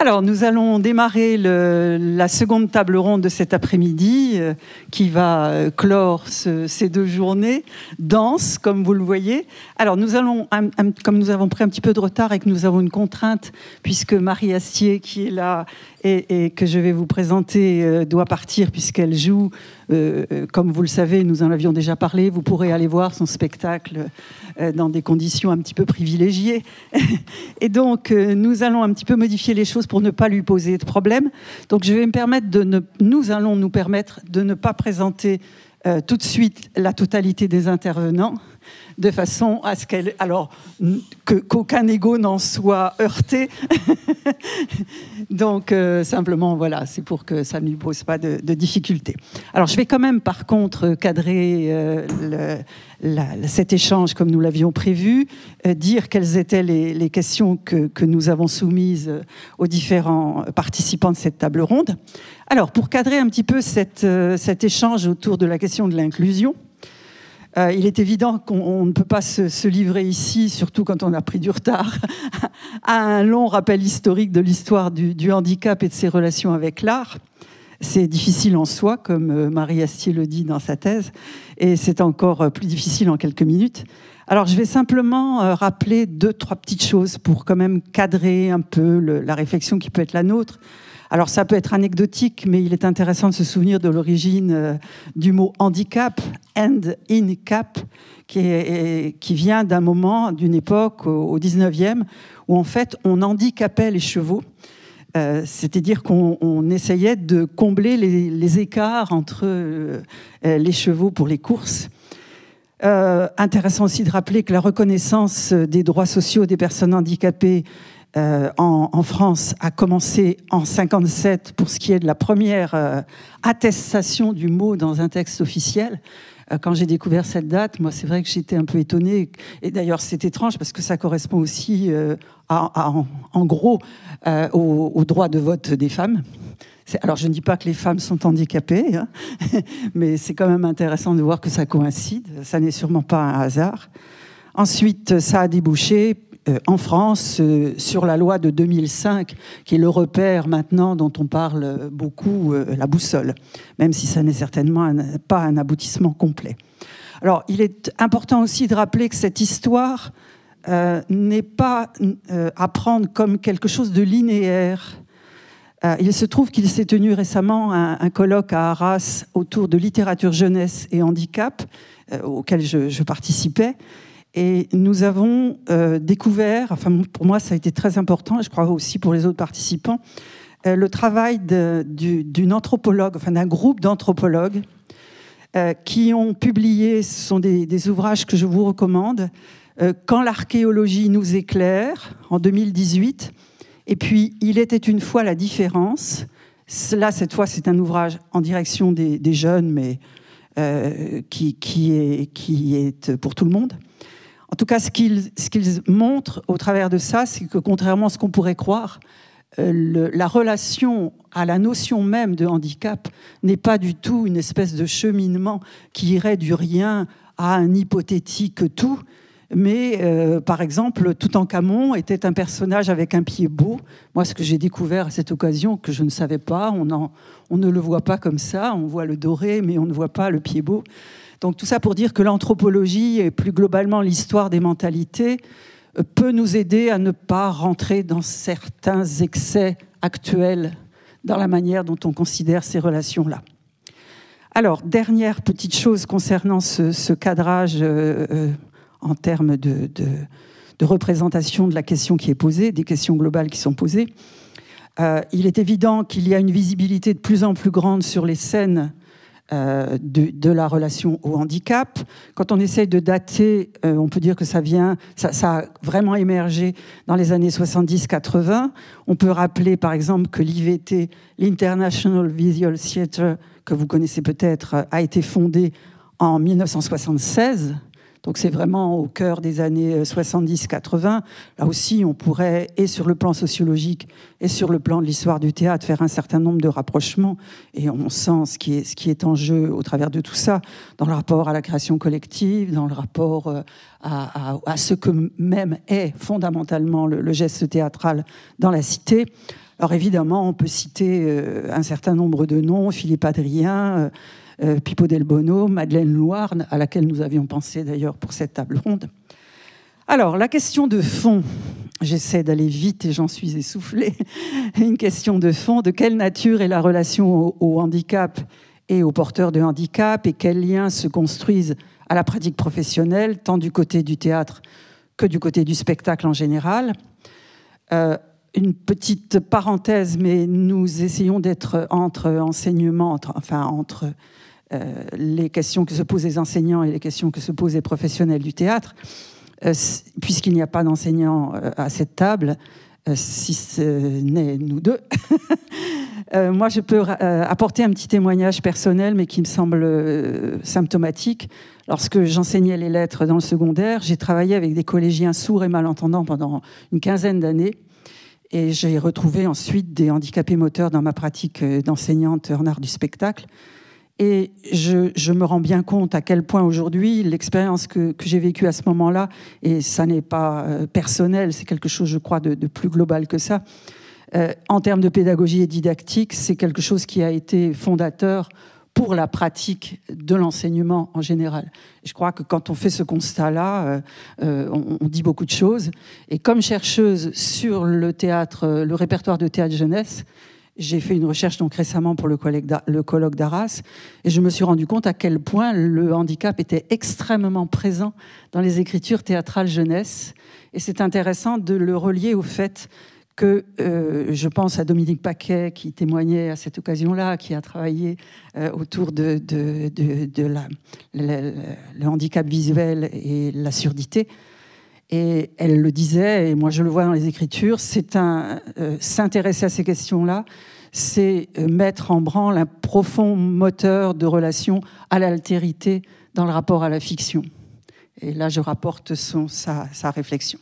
Alors, nous allons démarrer la seconde table ronde de cet après-midi qui va clore ces deux journées denses, comme vous le voyez. Alors, nous allons, comme nous avons pris un petit peu de retard et que nous avons une contrainte, puisque Marie Astier, qui est là et que je vais vous présenter, doit partir puisqu'elle joue. Comme vous le savez, nous en avions déjà parlé. Vous pourrez aller voir son spectacle dans des conditions un petit peu privilégiées. Et donc, nous allons un petit peu modifier les choses pour ne pas lui poser de problème. Donc, je vais me permettre nous allons nous permettre de ne pas présenter tout de suite la totalité des intervenants, de façon à ce qu'aucun ego n'en soit heurté. Donc, simplement, voilà, c'est pour que ça ne lui pose pas de difficultés. Alors, je vais quand même, par contre, cadrer cet échange comme nous l'avions prévu, dire quelles étaient les questions que nous avons soumises aux différents participants de cette table ronde. Alors, pour cadrer un petit peu cet échange autour de la question de l'inclusion, il est évident qu'on ne peut pas se livrer ici, surtout quand on a pris du retard, à un long rappel historique de l'histoire du handicap et de ses relations avec l'art. C'est difficile en soi, comme Marie Astier le dit dans sa thèse, et c'est encore plus difficile en quelques minutes. Alors, je vais simplement rappeler 2-3 petites choses pour quand même cadrer un peu la réflexion qui peut être la nôtre. Alors, ça peut être anecdotique, mais il est intéressant de se souvenir de l'origine du mot handicap, hand in cap, qui vient d'un moment, d'une époque au 19e, où en fait, on handicapait les chevaux. C'est-à-dire qu'on essayait de combler les écarts entre les chevaux pour les courses. Intéressant aussi de rappeler que la reconnaissance des droits sociaux des personnes handicapées en France a commencé en 1957 pour ce qui est de la première attestation du mot dans un texte officiel. Quand j'ai découvert cette date, moi, c'est vrai que j'étais un peu étonnée. Et d'ailleurs, c'est étrange parce que ça correspond aussi, en gros, au droit de vote des femmes. Alors, je ne dis pas que les femmes sont handicapées, hein, mais c'est quand même intéressant de voir que ça coïncide. Ça n'est sûrement pas un hasard. Ensuite, ça a débouché en France sur la loi de 2005, qui est le repère maintenant dont on parle beaucoup, la boussole, même si ça n'est certainement pas un aboutissement complet. Alors, il est important aussi de rappeler que cette histoire n'est pas à prendre comme quelque chose de linéaire. Il se trouve qu'il s'est tenu récemment un colloque à Arras autour de littérature jeunesse et handicap, auquel je participais. Et nous avons découvert, enfin pour moi ça a été très important, et je crois aussi pour les autres participants, le travail d'une anthropologue, enfin d'un groupe d'anthropologues qui ont publié, ce sont des ouvrages que je vous recommande, Quand l'archéologie nous éclaire, en 2018, et puis Il était une fois la différence. Là, cette fois, c'est un ouvrage en direction des jeunes, mais qui est pour tout le monde. En tout cas, ce qu'ils montrent au travers de ça, c'est que contrairement à ce qu'on pourrait croire, la relation à la notion même de handicap n'est pas du tout une espèce de cheminement qui irait du rien à un hypothétique tout. Mais, par exemple, Toutankhamon était un personnage avec un pied beau. Moi, ce que j'ai découvert à cette occasion, que je ne savais pas, on ne le voit pas comme ça. On voit le doré, mais on ne voit pas le pied beau. Donc tout ça pour dire que l'anthropologie et plus globalement l'histoire des mentalités peut nous aider à ne pas rentrer dans certains excès actuels dans la manière dont on considère ces relations-là. Alors, dernière petite chose concernant ce cadrage en termes de représentation de la question qui est posée, des questions globales qui sont posées. Il est évident qu'il y a une visibilité de plus en plus grande sur les scènes de la relation au handicap. Quand on essaye de dater, on peut dire que ça a vraiment émergé dans les années 70-80. On peut rappeler par exemple que l'IVT, l'International Visual Theatre, que vous connaissez peut-être, a été fondé en 1976. Donc c'est vraiment au cœur des années 70-80. Là aussi, on pourrait, et sur le plan sociologique, et sur le plan de l'histoire du théâtre, faire un certain nombre de rapprochements. Et on sent ce qui est en jeu au travers de tout ça, dans le rapport à la création collective, dans le rapport à ce que même est fondamentalement le geste théâtral dans la cité. Alors évidemment, on peut citer un certain nombre de noms, Philippe Adrien, Pipo Del Bono, Madeleine Loire, à laquelle nous avions pensé d'ailleurs pour cette table ronde. Alors, la question de fond, j'essaie d'aller vite et j'en suis essoufflée, une question de fond, de quelle nature est la relation au handicap et aux porteurs de handicap, et quels liens se construisent à la pratique professionnelle, tant du côté du théâtre que du côté du spectacle en général. Une petite parenthèse, mais nous essayons d'être entre enseignements, entre les questions que se posent les enseignants et les questions que se posent les professionnels du théâtre, puisqu'il n'y a pas d'enseignants à cette table, si ce n'est nous deux. Moi, je peux apporter un petit témoignage personnel, mais qui me semble symptomatique. Lorsque j'enseignais les lettres dans le secondaire, j'ai travaillé avec des collégiens sourds et malentendants pendant une quinzaine d'années. Et j'ai retrouvé ensuite des handicapés moteurs dans ma pratique d'enseignante en art du spectacle. Et je me rends bien compte à quel point aujourd'hui, l'expérience que j'ai vécue à ce moment-là, et ça n'est pas personnel, c'est quelque chose, je crois, de plus global que ça, en termes de pédagogie et didactique, c'est quelque chose qui a été fondateur pour la pratique de l'enseignement en général. Et je crois que quand on fait ce constat-là, on dit beaucoup de choses. Et comme chercheuse sur le théâtre, le répertoire de théâtre jeunesse, j'ai fait une recherche donc récemment pour le colloque d'Arras, et je me suis rendu compte à quel point le handicap était extrêmement présent dans les écritures théâtrales jeunesse. Et c'est intéressant de le relier au fait que je pense à Dominique Paquet, qui témoignait à cette occasion-là, qui a travaillé autour de le handicap visuel et la surdité. Et elle le disait, et moi je le vois dans les écritures, c'est s'intéresser à ces questions-là, c'est mettre en branle un profond moteur de relation à l'altérité dans le rapport à la fiction. Et là, je rapporte sa réflexion.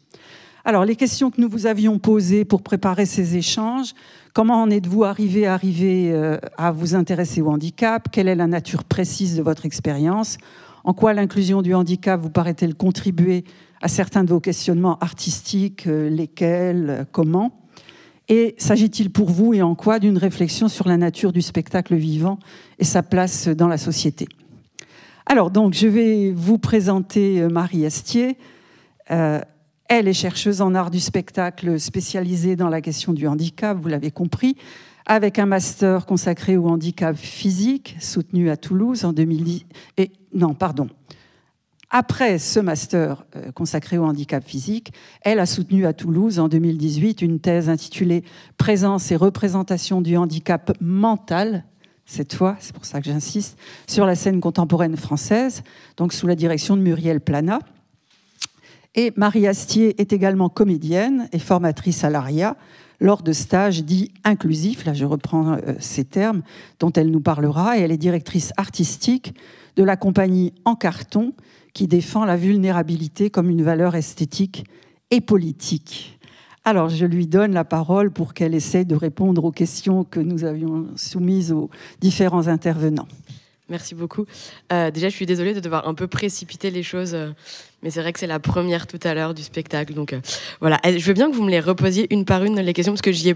Alors, les questions que nous vous avions posées pour préparer ces échanges: comment en êtes-vous arrivé à vous intéresser au handicap? Quelle est la nature précise de votre expérience? En quoi l'inclusion du handicap vous paraît-elle contribuer à certains de vos questionnements artistiques? Lesquels? Comment? Et s'agit-il pour vous, et en quoi, d'une réflexion sur la nature du spectacle vivant et sa place dans la société? Alors, donc, je vais vous présenter Marie Astier. Elle est chercheuse en art du spectacle spécialisée dans la question du handicap, vous l'avez compris, avec un master consacré au handicap physique, soutenu à Toulouse en 2010. Après ce master consacré au handicap physique, elle a soutenu à Toulouse en 2018 une thèse intitulée « Présence et représentation du handicap mental », cette fois, c'est pour ça que j'insiste, sur la scène contemporaine française, donc sous la direction de Muriel Plana. Et Marie Astier est également comédienne et formatrice à l'ARIA lors de stages dits inclusifs, là je reprends ces termes, dont elle nous parlera, et elle est directrice artistique de la compagnie En Carton, qui défend la vulnérabilité comme une valeur esthétique et politique. Alors, je lui donne la parole pour qu'elle essaie de répondre aux questions que nous avions soumises aux différents intervenants. Merci beaucoup. Déjà, je suis désolée de devoir un peu précipiter les choses, mais c'est vrai que c'est la première tout à l'heure du spectacle. Donc voilà, je veux bien que vous me les reposiez une par une, les questions, parce que j'y ai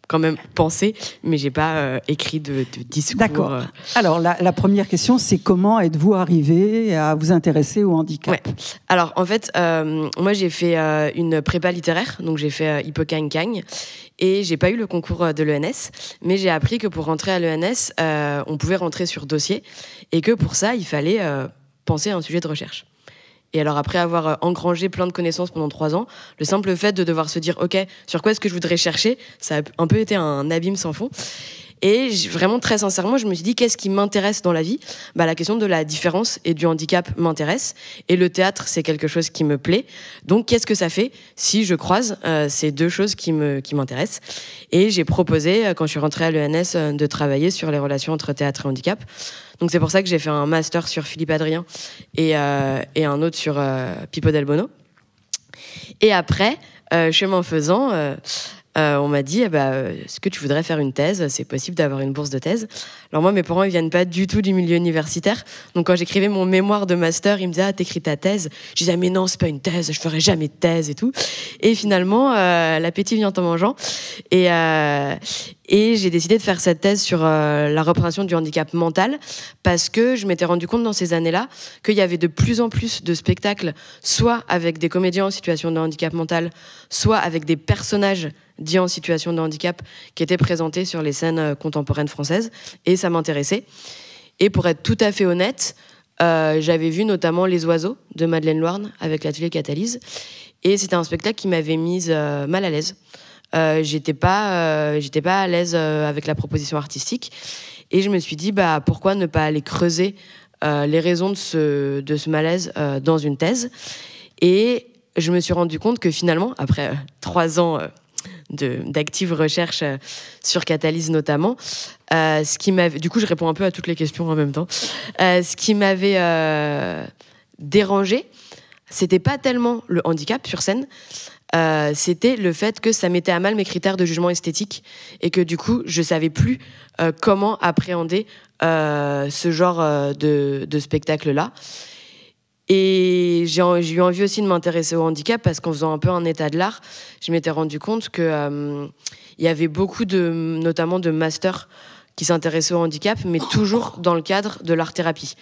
quand même pensé, mais j'ai pas écrit de discours. D'accord. Alors, la première question, c'est comment êtes-vous arrivé à vous intéresser au handicap? Ouais. Alors, en fait, moi, j'ai fait une prépa littéraire, donc j'ai fait Hippocagne-Cagne, et j'ai pas eu le concours de l'ENS, mais j'ai appris que pour rentrer à l'ENS, on pouvait rentrer sur dossier, et que pour ça, il fallait penser à un sujet de recherche. Et alors, après avoir engrangé plein de connaissances pendant 3 ans, le simple fait de devoir se dire « Ok, sur quoi est-ce que je voudrais chercher ?» Ça a un peu été un abîme sans fond. Et vraiment, très sincèrement, je me suis dit, qu'est-ce qui m'intéresse dans la vie? La question de la différence et du handicap m'intéresse. Et le théâtre, c'est quelque chose qui me plaît. Donc, qu'est-ce que ça fait si je croise ces deux choses qui m'intéressent? Et j'ai proposé, quand je suis rentrée à l'ENS, de travailler sur les relations entre théâtre et handicap. Donc, c'est pour ça que j'ai fait un master sur Philippe Adrien et un autre sur Pipo Del Bono. Et après, chemin faisant... on m'a dit est-ce que tu voudrais faire une thèse? C'est possible d'avoir une bourse de thèse. Alors moi, mes parents, ils viennent pas du tout du milieu universitaire. Donc quand j'écrivais mon mémoire de master, ils me disaient t'écris ta thèse? Je disais mais non, c'est pas une thèse, je ferai jamais de thèse et tout. Et finalement, l'appétit vient en mangeant. Et j'ai décidé de faire cette thèse sur la représentation du handicap mental parce que je m'étais rendu compte dans ces années-là qu'il y avait de plus en plus de spectacles, soit avec des comédiens en situation de handicap mental, soit avec des personnages dits en situation de handicap qui étaient présentés sur les scènes contemporaines françaises. Et ça m'intéressait. Et pour être tout à fait honnête, j'avais vu notamment Les Oiseaux de Madeleine Loarn avec l'atelier Catalyse. Et c'était un spectacle qui m'avait mise mal à l'aise. J'étais pas à l'aise avec la proposition artistique. Et je me suis dit, pourquoi ne pas aller creuser les raisons de ce malaise dans une thèse. Et je me suis rendu compte que finalement, après 3 ans d'active recherche sur Catalyse notamment, du coup je réponds un peu à toutes les questions en même temps, ce qui m'avait dérangé, c'était pas tellement le handicap sur scène, c'était le fait que ça mettait à mal mes critères de jugement esthétique et que du coup je savais plus comment appréhender ce genre de spectacle-là. Et j'ai eu envie aussi de m'intéresser au handicap parce qu'en faisant un peu un état de l'art, je m'étais rendu compte que y avait beaucoup notamment de masters qui s'intéressaient au handicap, mais toujours dans le cadre de l'art-thérapie.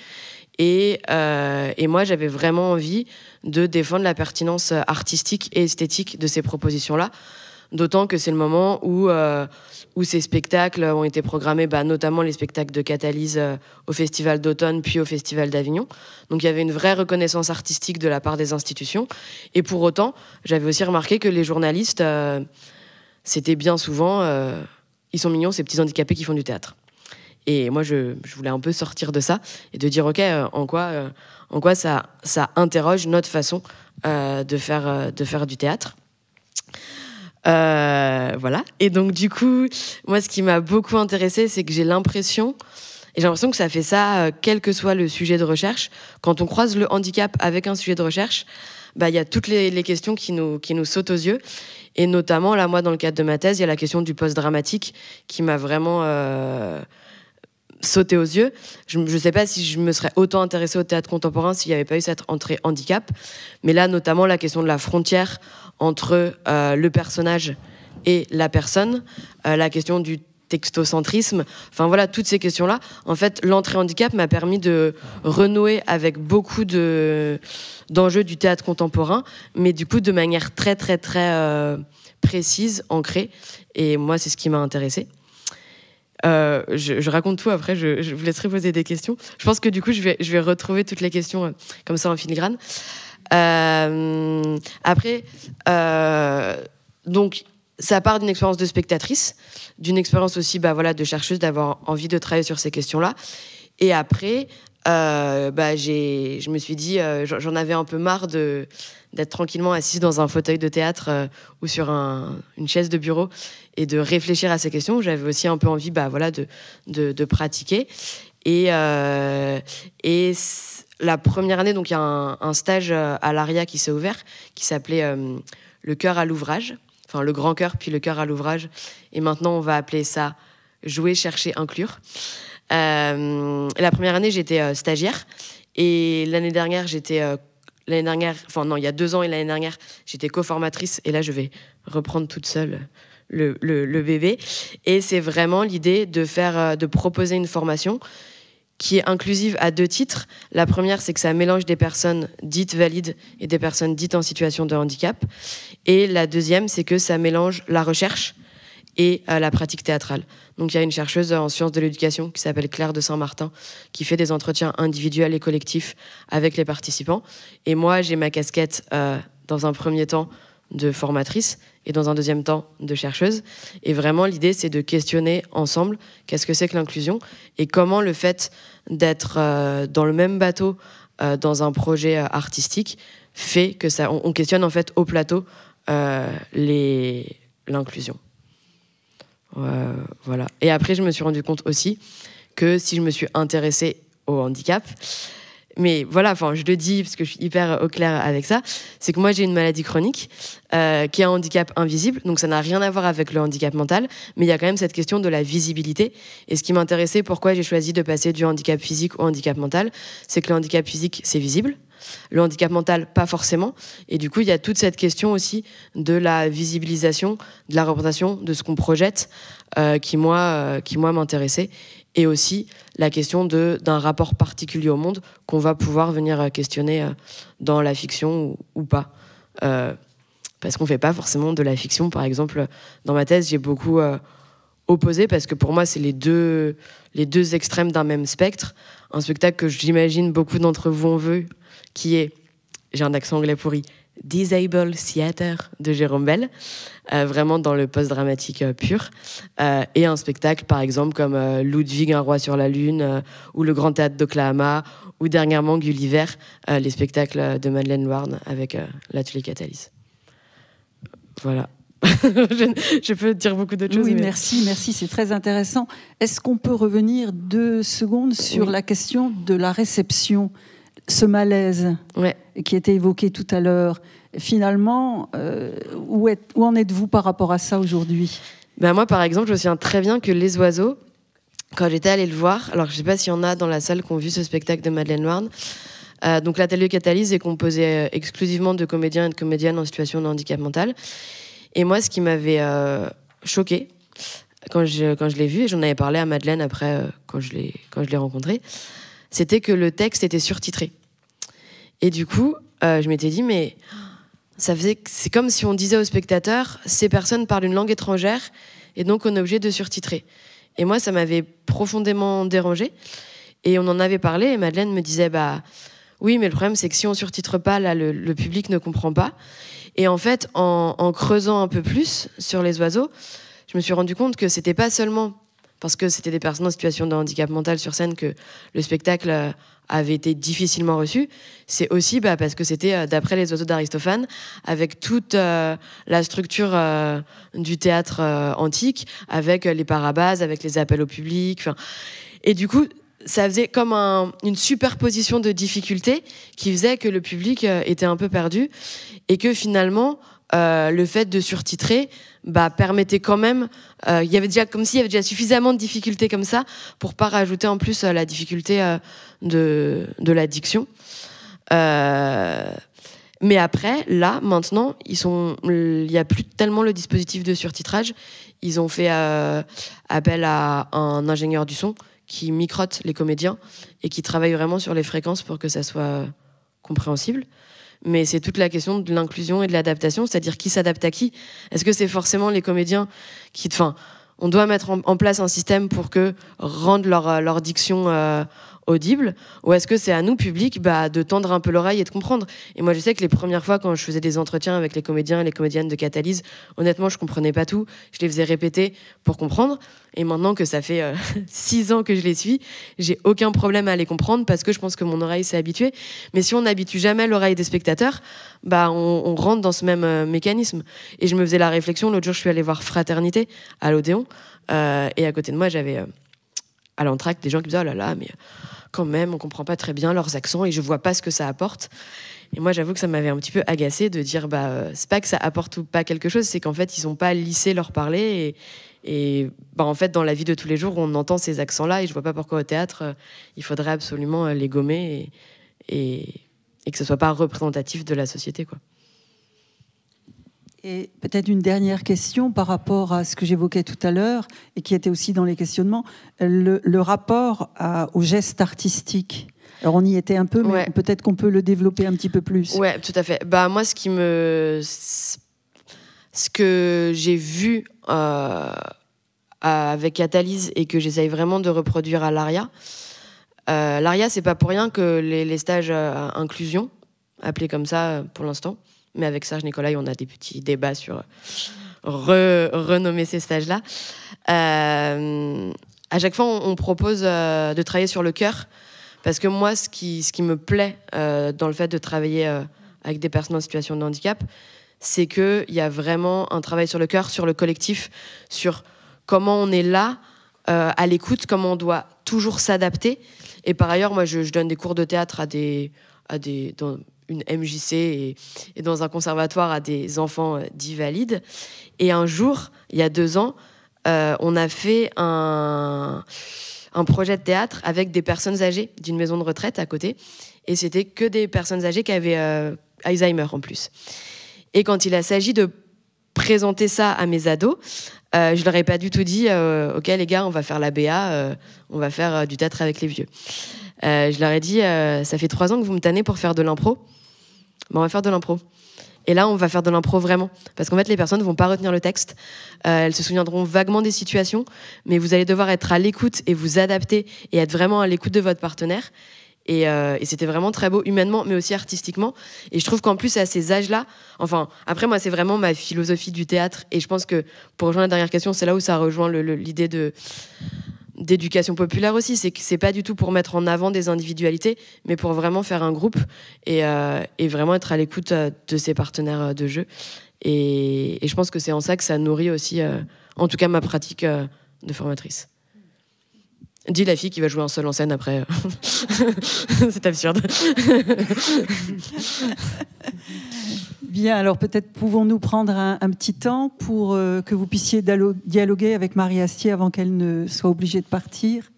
Et moi, j'avais vraiment envie de défendre la pertinence artistique et esthétique de ces propositions-là, d'autant que c'est le moment où ces spectacles ont été programmés, notamment les spectacles de Catalyse au Festival d'automne, puis au Festival d'Avignon. Donc il y avait une vraie reconnaissance artistique de la part des institutions. Et pour autant, j'avais aussi remarqué que les journalistes, c'était bien souvent, ils sont mignons, ces petits handicapés qui font du théâtre. Et moi, je voulais un peu sortir de ça et de dire, OK, en quoi ça interroge notre façon de faire du théâtre. Voilà. Et donc, du coup, moi, ce qui m'a beaucoup intéressée, c'est que j'ai l'impression que ça fait ça, quel que soit le sujet de recherche. Quand on croise le handicap avec un sujet de recherche, il y a toutes les questions qui nous sautent aux yeux. Et notamment, là, moi, dans le cadre de ma thèse, il y a la question du post-dramatique qui m'a vraiment sauté aux yeux. Je ne sais pas si je me serais autant intéressée au théâtre contemporain s'il n'y avait pas eu cette entrée handicap. Mais là, notamment, la question de la frontière entre le personnage et la personne, la question du textocentrisme, enfin voilà, toutes ces questions-là. En fait, l'entrée handicap m'a permis de renouer avec beaucoup d'enjeux du théâtre contemporain, mais du coup de manière très, très, très précise, ancrée. Et moi, c'est ce qui m'a intéressée. Je raconte tout, après je vous laisserai poser des questions. Je pense que du coup je vais retrouver toutes les questions comme ça en filigrane. Après, donc ça part d'une expérience de spectatrice, d'une expérience aussi de chercheuse, d'avoir envie de travailler sur ces questions-là. Et après, je me suis dit, j'en avais un peu marre d'être tranquillement assise dans un fauteuil de théâtre ou sur une chaise de bureau et de réfléchir à ces questions. J'avais aussi un peu envie de pratiquer. Et la première année, donc il y a un stage à l'ARIA qui s'est ouvert, qui s'appelait Le cœur à l'ouvrage. Enfin, le grand cœur, puis le cœur à l'ouvrage. Et maintenant, on va appeler ça jouer, chercher, inclure. La première année, j'étais stagiaire. Et l'année dernière, il y a 2 ans et l'année dernière, j'étais co-formatrice. Et là, je vais reprendre toute seule le bébé. Et c'est vraiment l'idée de proposer une formation qui est inclusive à 2 titres. La première, c'est que ça mélange des personnes dites valides et des personnes dites en situation de handicap. Et la deuxième, c'est que ça mélange la recherche et la pratique théâtrale. Donc il y a une chercheuse en sciences de l'éducation qui s'appelle Claire de Saint-Martin qui fait des entretiens individuels et collectifs avec les participants. Et moi, j'ai ma casquette dans un premier temps de formatrice et dans un deuxième temps de chercheuse. Et vraiment, l'idée, c'est de questionner ensemble qu'est-ce que c'est que l'inclusion et comment le fait d'être dans le même bateau dans un projet artistique fait que on questionne en fait au plateau l'inclusion. Voilà. Et après, je me suis rendu compte aussi que si je me suis intéressée au handicap, Mais voilà, enfin, je le dis parce que je suis hyper au clair avec ça, c'est que moi j'ai une maladie chronique qui est un handicap invisible, donc ça n'a rien à voir avec le handicap mental, mais il y a quand même cette question de la visibilité. Et ce qui m'intéressait, pourquoi j'ai choisi de passer du handicap physique au handicap mental, c'est que le handicap physique, c'est visible, le handicap mental, pas forcément. Et du coup, il y a toute cette question aussi de la visibilisation, de la représentation, de ce qu'on projette, qui moi m'intéressait. Et aussi la question d'un rapport particulier au monde qu'on va pouvoir venir questionner dans la fiction ou pas. Parce qu'on ne fait pas forcément de la fiction. Par exemple, dans ma thèse, j'ai beaucoup opposé, parce que pour moi, c'est les deux extrêmes d'un même spectre. Un spectacle que j'imagine beaucoup d'entre vous ont vu, qui est, j'ai un accent anglais pourri, Disabled Theatre de Jérôme Bel, vraiment dans le post-dramatique pur, et un spectacle par exemple comme Ludwig, un roi sur la lune, ou le Grand Théâtre d'Oklahoma, ou dernièrement Gulliver, les spectacles de Madeleine Loarn avec l'atelier Catalyse. Voilà. Je peux dire beaucoup d'autres choses. Oui, mais... merci, c'est très intéressant. Est-ce qu'on peut revenir 2 secondes sur la question de la réception, ce malaise qui était évoqué tout à l'heure? Finalement, où en êtes-vous par rapport à ça aujourd'hui? Ben moi, par exemple, je me souviens très bien que Les Oiseaux, quand j'étais allée le voir, alors je ne sais pas s'il y en a dans la salle qui ont vu ce spectacle de Madeleine Loarn, donc l'atelier Catalyse est composé exclusivement de comédiens et de comédiennes en situation de handicap mental. Et moi, ce qui m'avait choquée quand je l'ai vu, et j'en avais parlé à Madeleine après, quand je l'ai rencontrée, c'était que le texte était surtitré. Et du coup, je m'étais dit, mais c'est comme si on disait aux spectateurs, ces personnes parlent une langue étrangère, et donc on est obligé de surtitrer. Et moi, ça m'avait profondément dérangée. Et on en avait parlé, et Madeleine me disait, bah oui, mais le problème, c'est que si on surtitre pas, là, le public ne comprend pas. Et en fait, en creusant un peu plus sur Les Oiseaux, je me suis rendu compte que c'était pas seulement parce que c'était des personnes en situation de handicap mental sur scène que le spectacle avait été difficilement reçu. C'est aussi parce que c'était d'après Les Oiseaux d'Aristophane, avec toute la structure du théâtre antique, avec les parabases, avec les appels au public. Et du coup, ça faisait comme une superposition de difficultés qui faisait que le public était un peu perdu, et que finalement, le fait de surtitrer permettait quand même, il y avait déjà, comme s'il y avait déjà suffisamment de difficultés comme ça pour pas rajouter en plus la difficulté de la diction. Mais après, là, maintenant, il n'y a plus tellement le dispositif de surtitrage. Ils ont fait appel à un ingénieur du son qui microte les comédiens et qui travaille vraiment sur les fréquences pour que ça soit compréhensible. Mais c'est toute la question de l'inclusion et de l'adaptation, c'est-à-dire qui s'adapte à qui. Est-ce que c'est forcément les comédiens qui... Enfin, on doit mettre en place un système pour que rendre leur diction audible, ou est-ce que c'est à nous, public, de tendre un peu l'oreille et de comprendre? Et moi, je sais que les premières fois, quand je faisais des entretiens avec les comédiens et les comédiennes de Catalyse, honnêtement, je comprenais pas tout. Je les faisais répéter pour comprendre. Et maintenant que ça fait 6 ans que je les suis, j'ai aucun problème à les comprendre parce que je pense que mon oreille s'est habituée. Mais si on n'habitue jamais l'oreille des spectateurs, on rentre dans ce même mécanisme. Et je me faisais la réflexion, l'autre jour, je suis allée voir Fraternité à l'Odéon, et à côté de moi, j'avais à l'entracte des gens qui me disaient « Oh là là, mais quand même, on comprend pas très bien leurs accents et je vois pas ce que ça apporte. » Et moi, j'avoue que ça m'avait un petit peu agacée de dire c'est pas que ça apporte ou pas quelque chose, c'est qu'en fait, ils ont pas lissé leur parler. Et en fait, dans la vie de tous les jours, on entend ces accents-là et je vois pas pourquoi au théâtre, il faudrait absolument les gommer et que ce soit pas représentatif de la société, quoi. Et peut-être une dernière question par rapport à ce que j'évoquais tout à l'heure et qui était aussi dans les questionnements, le rapport au geste artistique. Alors on y était un peu, mais peut-être qu'on peut le développer un petit peu plus. Ouais, tout à fait. Moi, ce que j'ai vu avec Catalyse et que j'essaye vraiment de reproduire à l'ARIA, c'est pas pour rien que les stages inclusion, appelés comme ça pour l'instant, mais avec Serge Nicolai, on a des petits débats sur renommer ces stages-là. À chaque fois, on propose de travailler sur le cœur, parce que moi, ce qui me plaît dans le fait de travailler avec des personnes en situation de handicap, c'est qu'il y a vraiment un travail sur le cœur, sur le collectif, sur comment on est là, à l'écoute, comment on doit toujours s'adapter, Et par ailleurs, moi, je donne des cours de théâtre dans une MJC et dans un conservatoire à des enfants dits valides. Et un jour, il y a 2 ans, on a fait un projet de théâtre avec des personnes âgées d'une maison de retraite à côté. Et c'était que des personnes âgées qui avaient Alzheimer en plus. Et quand il a s'agi de présenter ça à mes ados, je leur ai pas du tout dit ok les gars, on va faire la BA, on va faire du théâtre avec les vieux. Je leur ai dit ça fait 3 ans que vous me tannez pour faire de l'impro, on va faire de l'impro. Et là on va faire de l'impro vraiment, parce qu'en fait les personnes vont pas retenir le texte, elles se souviendront vaguement des situations, mais vous allez devoir être à l'écoute et vous adapter et être vraiment à l'écoute de votre partenaire. Et c'était vraiment très beau, humainement, mais aussi artistiquement. Et je trouve qu'en plus, à ces âges-là, enfin, après, moi, c'est vraiment ma philosophie du théâtre. Et je pense que, pour rejoindre la dernière question, c'est là où ça rejoint l'idée d'éducation populaire aussi. C'est que c'est pas du tout pour mettre en avant des individualités, mais pour vraiment faire un groupe et vraiment être à l'écoute de ses partenaires de jeu. Et je pense que c'est en ça que ça nourrit aussi, en tout cas, ma pratique de formatrice. Dis la fille qui va jouer un seul en scène après. C'est absurde. Bien, alors peut-être pouvons-nous prendre un petit temps pour que vous puissiez dialoguer avec Marie Astier avant qu'elle ne soit obligée de partir.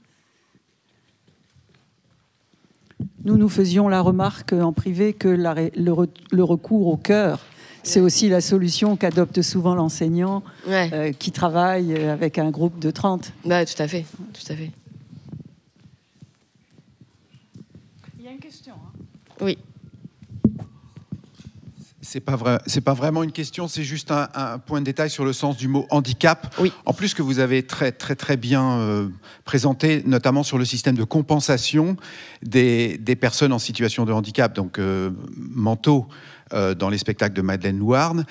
Nous faisions la remarque en privé que le recours au chœur, c'est aussi la solution qu'adopte souvent l'enseignant qui travaille avec un groupe de 30. Ouais, tout à fait, tout à fait. Oui. C'est pas vraiment une question, c'est juste un point de détail sur le sens du mot handicap. Oui. En plus que vous avez très très très bien présenté, notamment sur le système de compensation des personnes en situation de handicap, donc mentaux, dans les spectacles de Madeleine Louarn.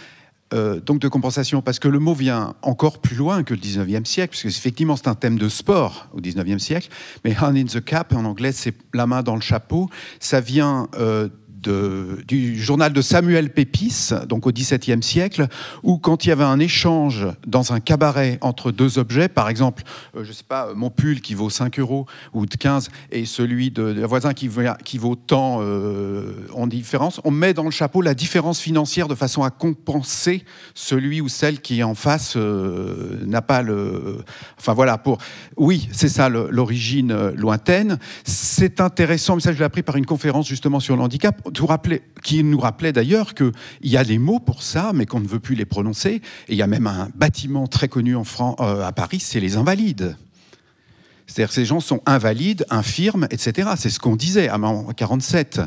Donc de compensation, parce que le mot vient encore plus loin que le 19e siècle, parce que effectivement c'est un thème de sport au 19e siècle, mais hand in the cap, en anglais c'est la main dans le chapeau, ça vient du journal de Samuel Pepys, donc au XVIIe siècle, où quand il y avait un échange dans un cabaret entre 2 objets, par exemple, je sais pas, mon pull qui vaut 5 € ou 15 et celui de voisin qui vaut tant en différence, on met dans le chapeau la différence financière de façon à compenser celui ou celle qui en face n'a pas le... Enfin voilà, oui, c'est ça l'origine lointaine. C'est intéressant, mais ça je l'ai appris par une conférence justement sur le handicap, qui nous rappelait d'ailleurs qu'il y a des mots pour ça, mais qu'on ne veut plus les prononcer. Et il y a même un bâtiment très connu à Paris, c'est les Invalides. C'est-à-dire que ces gens sont invalides, infirmes, etc. C'est ce qu'on disait en 1947.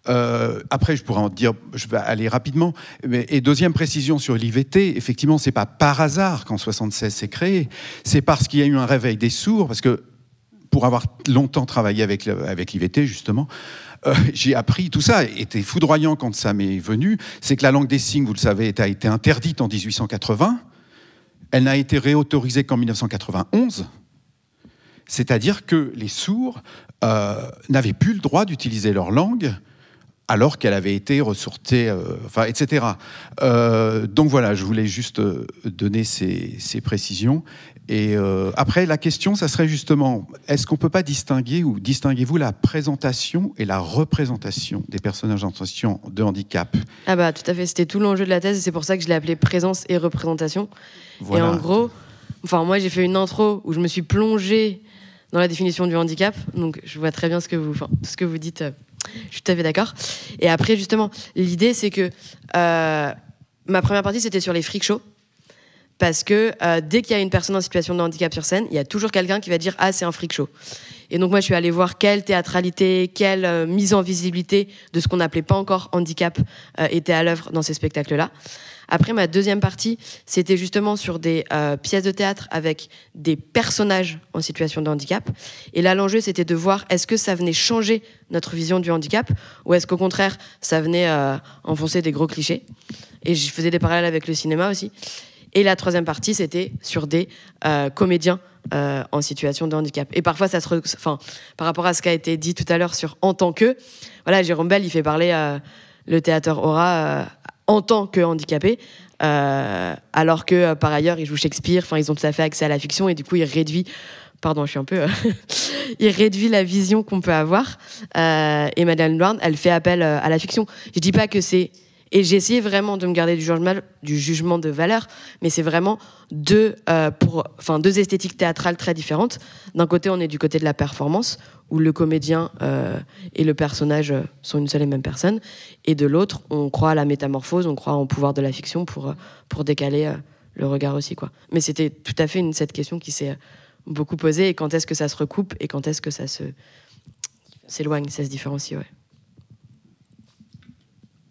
Après, je pourrais en dire, je vais aller rapidement. Et deuxième précision sur l'IVT, effectivement, c'est pas par hasard qu'en 1976 c'est créé. C'est parce qu'il y a eu un réveil des sourds, parce que pour avoir longtemps travaillé avec l'IVT, justement, j'ai appris, tout ça était foudroyant quand ça m'est venu, c'est que la langue des signes, vous le savez, a été interdite en 1880, elle n'a été réautorisée qu'en 1991, c'est-à-dire que les sourds n'avaient plus le droit d'utiliser leur langue alors qu'elle avait été ressortée, etc. Donc voilà, je voulais juste donner ces précisions. Et après, la question, ça serait justement, est-ce qu'on ne peut pas distinguer, ou distinguez-vous la présentation et la représentation des personnages en situation de handicap? Ah bah tout à fait, c'était tout l'enjeu de la thèse, et c'est pour ça que je l'ai appelé présence et représentation. Voilà. Et en gros, moi j'ai fait une intro où je me suis plongée dans la définition du handicap, donc je vois très bien ce que vous dites, je suis tout à fait d'accord. Et après, justement, l'idée c'est que ma première partie c'était sur les freak shows. Parce que dès qu'il y a une personne en situation de handicap sur scène, il y a toujours quelqu'un qui va dire « Ah, c'est un freak show ». Et donc moi, je suis allée voir quelle théâtralité, quelle mise en visibilité de ce qu'on n'appelait pas encore handicap était à l'œuvre dans ces spectacles-là. Après, ma deuxième partie, c'était justement sur des pièces de théâtre avec des personnages en situation de handicap. Et là, l'enjeu, c'était de voir est-ce que ça venait changer notre vision du handicap ou est-ce qu'au contraire, ça venait enfoncer des gros clichés. Et je faisais des parallèles avec le cinéma aussi. Et la troisième partie, c'était sur des comédiens en situation de handicap. Et parfois, par rapport à ce qui a été dit tout à l'heure sur en tant que, voilà, Jérôme Bell, il fait parler le théâtre Aura en tant que handicapé, alors que par ailleurs, il joue Shakespeare. Enfin, ils ont tout à fait accès à la fiction et du coup, il réduit pardon, je suis un peu... il réduit la vision qu'on peut avoir. Et Madeleine L'Hoorn, elle fait appel à la fiction. Je dis pas que c'est... Et j'ai essayé vraiment de me garder du jugement de valeur, mais c'est vraiment deux esthétiques théâtrales très différentes. D'un côté, on est du côté de la performance, où le comédien et le personnage sont une seule et même personne. Et de l'autre, on croit à la métamorphose, on croit au pouvoir de la fiction pour décaler le regard aussi, quoi. Mais c'était tout à fait cette question qui s'est beaucoup posée. Et quand est-ce que ça se recoupe et quand est-ce que ça s'éloigne, ça se différencie, ouais.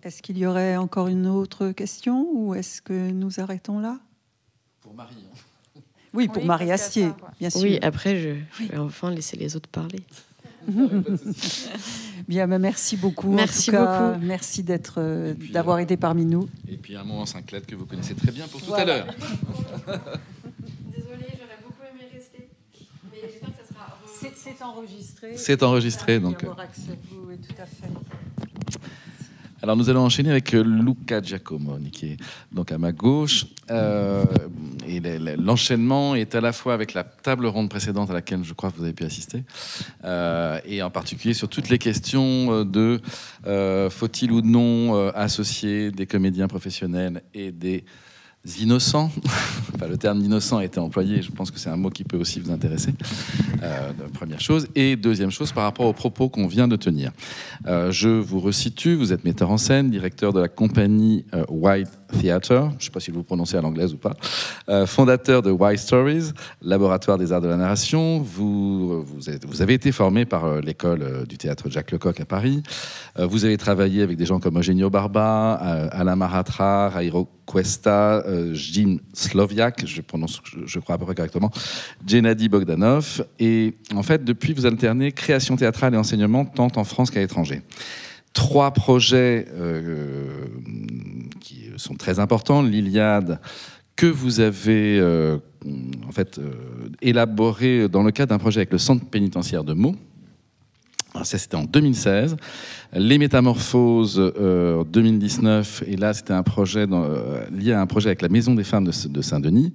Est-ce qu'il y aurait encore une autre question ou est-ce que nous arrêtons là? Pour Marie. Oui, pour Marie Astier, bien sûr. Oui, après, je vais enfin laisser les autres parler. Bien, merci beaucoup. Merci beaucoup. beaucoup. Merci d'avoir été parmi nous. Et puis un moment Saint-Cloud que vous connaissez très bien pour tout à l'heure. Désolée, j'aurais beaucoup aimé rester, mais j'espère que ça sera... C'est enregistré. C'est enregistré, donc... Oui, tout à fait. Alors nous allons enchaîner avec Luca Giacomoni qui est donc à ma gauche. Et l'enchaînement est à la fois avec la table ronde précédente à laquelle je crois que vous avez pu assister, et en particulier sur toutes les questions de faut-il ou non associer des comédiens professionnels et des innocents. Enfin, le terme d'innocent a été employé, je pense que c'est un mot qui peut aussi vous intéresser, première chose. Et deuxième chose, par rapport aux propos qu'on vient de tenir. Je vous resitue, vous êtes metteur en scène, directeur de la compagnie White Theatre, je ne sais pas si vous le prononcez à l'anglaise ou pas, fondateur de White Stories, laboratoire des arts de la narration. Vous avez été formé par l'école du théâtre Jacques Lecoq à Paris. Vous avez travaillé avec des gens comme Eugenio Barba, Alain Maratra, Rairo Cuesta, Jim Sloviak, je prononce, je crois à peu près correctement, Gennady Bogdanov. Et en fait, depuis, vous alternez création théâtrale et enseignement tant en France qu'à l'étranger. 3 projets qui sont très importants. L'Iliade, que vous avez élaboré dans le cadre d'un projet avec le Centre pénitentiaire de Meaux. Alors ça, c'était en 2016. Les Métamorphoses, 2019. Et là, c'était un projet lié à un projet avec la Maison des Femmes de Saint-Denis.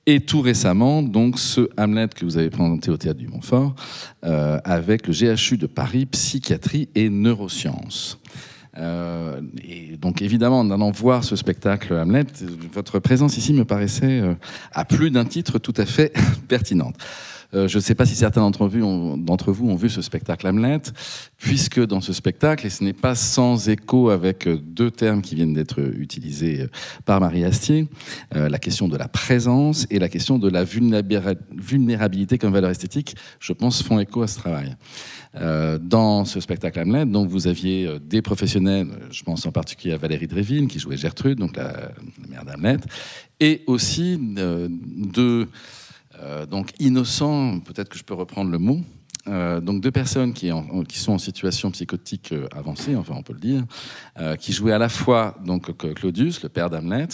Et tout récemment, donc, ce Hamlet que vous avez présenté au Théâtre du Montfort, avec le GHU de Paris, psychiatrie et neurosciences. Et donc, évidemment, en allant voir ce spectacle Hamlet, votre présence ici me paraissait, à plus d'un titre, tout à fait pertinente. Je ne sais pas si certains d'entre vous ont vu ce spectacle Hamlet, puisque dans ce spectacle, et ce n'est pas sans écho avec 2 termes qui viennent d'être utilisés par Marie Astier, la question de la présence et la question de la vulnérabilité comme valeur esthétique, je pense, font écho à ce travail. Dans ce spectacle Hamlet, donc, vous aviez des professionnels, je pense en particulier à Valérie Dréville, qui jouait Gertrude, donc la mère d'Hamlet, et aussi donc innocents, peut-être que je peux reprendre le mot, donc 2 personnes qui sont en situation psychotique avancée, enfin on peut le dire, qui jouaient à la fois donc Claudius, le père d'Hamlet,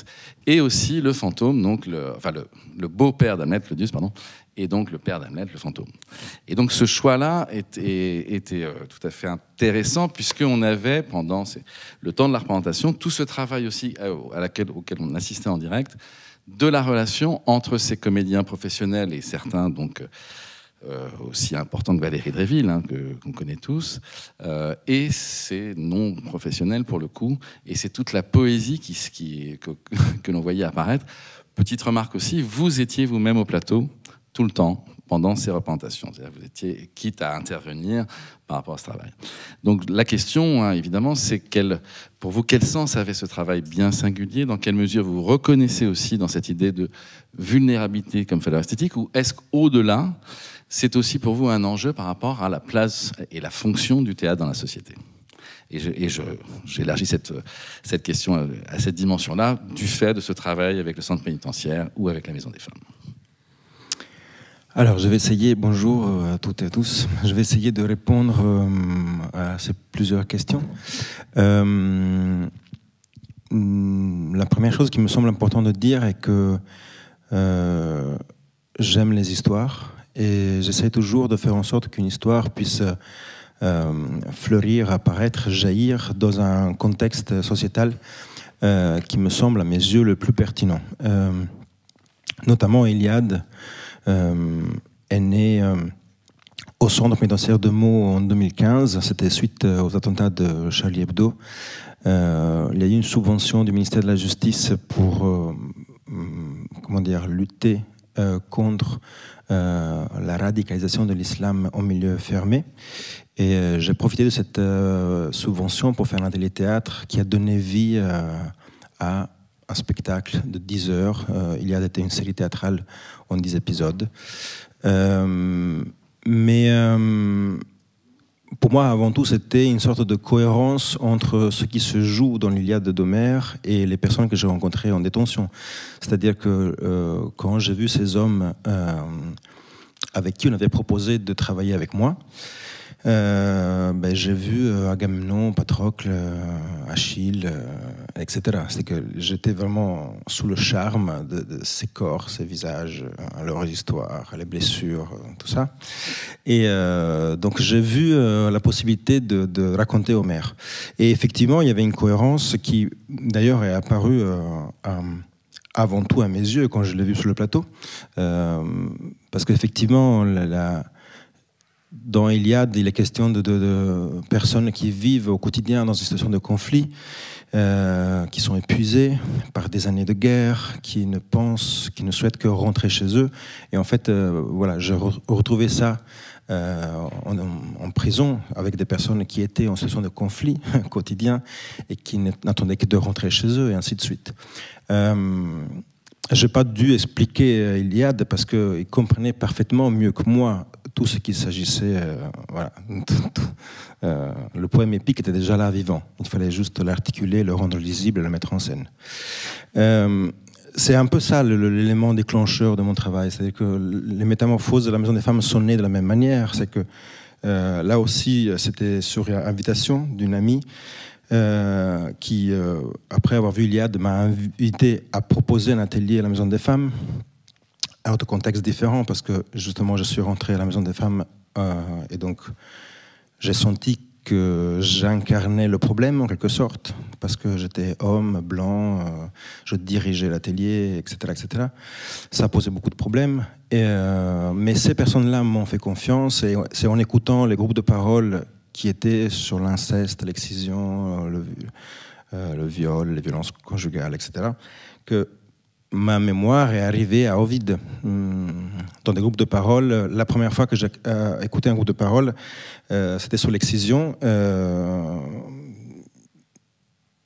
et aussi le fantôme, donc le beau-père d'Hamlet, Claudius, pardon, et donc le père d'Hamlet, le fantôme. Et donc ce choix-là était tout à fait intéressant, puisqu'on avait, pendant le temps de la représentation, tout ce travail aussi auquel on assistait en direct, de la relation entre ces comédiens professionnels et certains donc aussi importants que Valérie Dréville, qu'on connaît tous, et ces non-professionnels pour le coup, et c'est toute la poésie que l'on voyait apparaître. Petite remarque aussi, vous étiez vous-même au plateau tout le temps pendant ces représentations, c'est-à-dire vous étiez quitte à intervenir par rapport à ce travail. Donc la question, évidemment, c'est pour vous, quel sens avait ce travail bien singulier? Dans quelle mesure vous reconnaissez aussi dans cette idée de vulnérabilité comme valeur esthétique? Ou est-ce qu'au-delà, c'est aussi pour vous un enjeu par rapport à la place et la fonction du théâtre dans la société? Et j'élargis cette question à cette dimension-là, du fait de ce travail avec le centre pénitentiaire ou avec la Maison des Femmes. Alors, je vais essayer, bonjour à toutes et à tous, je vais essayer de répondre à ces plusieurs questions. La première chose qui me semble importante de dire est que j'aime les histoires et j'essaie toujours de faire en sorte qu'une histoire puisse fleurir, apparaître, jaillir dans un contexte sociétal qui me semble à mes yeux le plus pertinent. Notamment Iliade est né au centre pénitentiaire de Meaux en 2015. C'était suite aux attentats de Charlie Hebdo. Il y a eu une subvention du ministère de la Justice pour lutter contre la radicalisation de l'islam en milieu fermé. Et j'ai profité de cette subvention pour faire un atelier théâtre qui a donné vie à un spectacle de 10 heures. Il y a été une série théâtrale en 10 épisodes. Mais pour moi, avant tout, c'était une sorte de cohérence entre ce qui se joue dans l'Iliade d'Homère et les personnes que j'ai rencontrées en détention. C'est-à-dire que quand j'ai vu ces hommes avec qui on avait proposé de travailler avec moi, j'ai vu Agamemnon, Patrocle, Achille, etc. C'est que j'étais vraiment sous le charme de ces corps, ces visages, leur histoire, les blessures, tout ça. Et donc j'ai vu la possibilité de raconter Homère. Et effectivement, il y avait une cohérence qui, d'ailleurs, est apparue avant tout à mes yeux quand je l'ai vu sur le plateau. Parce qu'effectivement, dans Iliade, il est question de personnes qui vivent au quotidien dans une situation de conflit, qui sont épuisées par des années de guerre, qui ne souhaitent que rentrer chez eux. Et en fait, je retrouvais ça en prison avec des personnes qui étaient en situation de conflit quotidien et qui n'attendaient que de rentrer chez eux, et ainsi de suite. Je n'ai pas dû expliquer Iliade parce qu'ils comprenaient parfaitement mieux que moi tout ce qu'il s'agissait. Le poème épique était déjà là vivant. Il fallait juste l'articuler, le rendre lisible et le mettre en scène. C'est un peu ça l'élément déclencheur de mon travail. C'est-à-dire que les métamorphoses de la Maison des Femmes sont nées de la même manière. C'est que là aussi, c'était sur invitation d'une amie qui, après avoir vu Iliade, m'a invité à proposer un atelier à la Maison des Femmes, à un contexte différent, parce que justement je suis rentré à la Maison des Femmes et donc j'ai senti que j'incarnais le problème en quelque sorte, parce que j'étais homme, blanc, je dirigeais l'atelier, etc., etc. Ça posait beaucoup de problèmes, mais ces personnes-là m'ont fait confiance, et c'est en écoutant les groupes de parole qui étaient sur l'inceste, l'excision, le viol, les violences conjugales, etc., que ma mémoire est arrivée à Ovide. Dans des groupes de parole, la première fois que j'ai écouté un groupe de parole, c'était sur l'excision.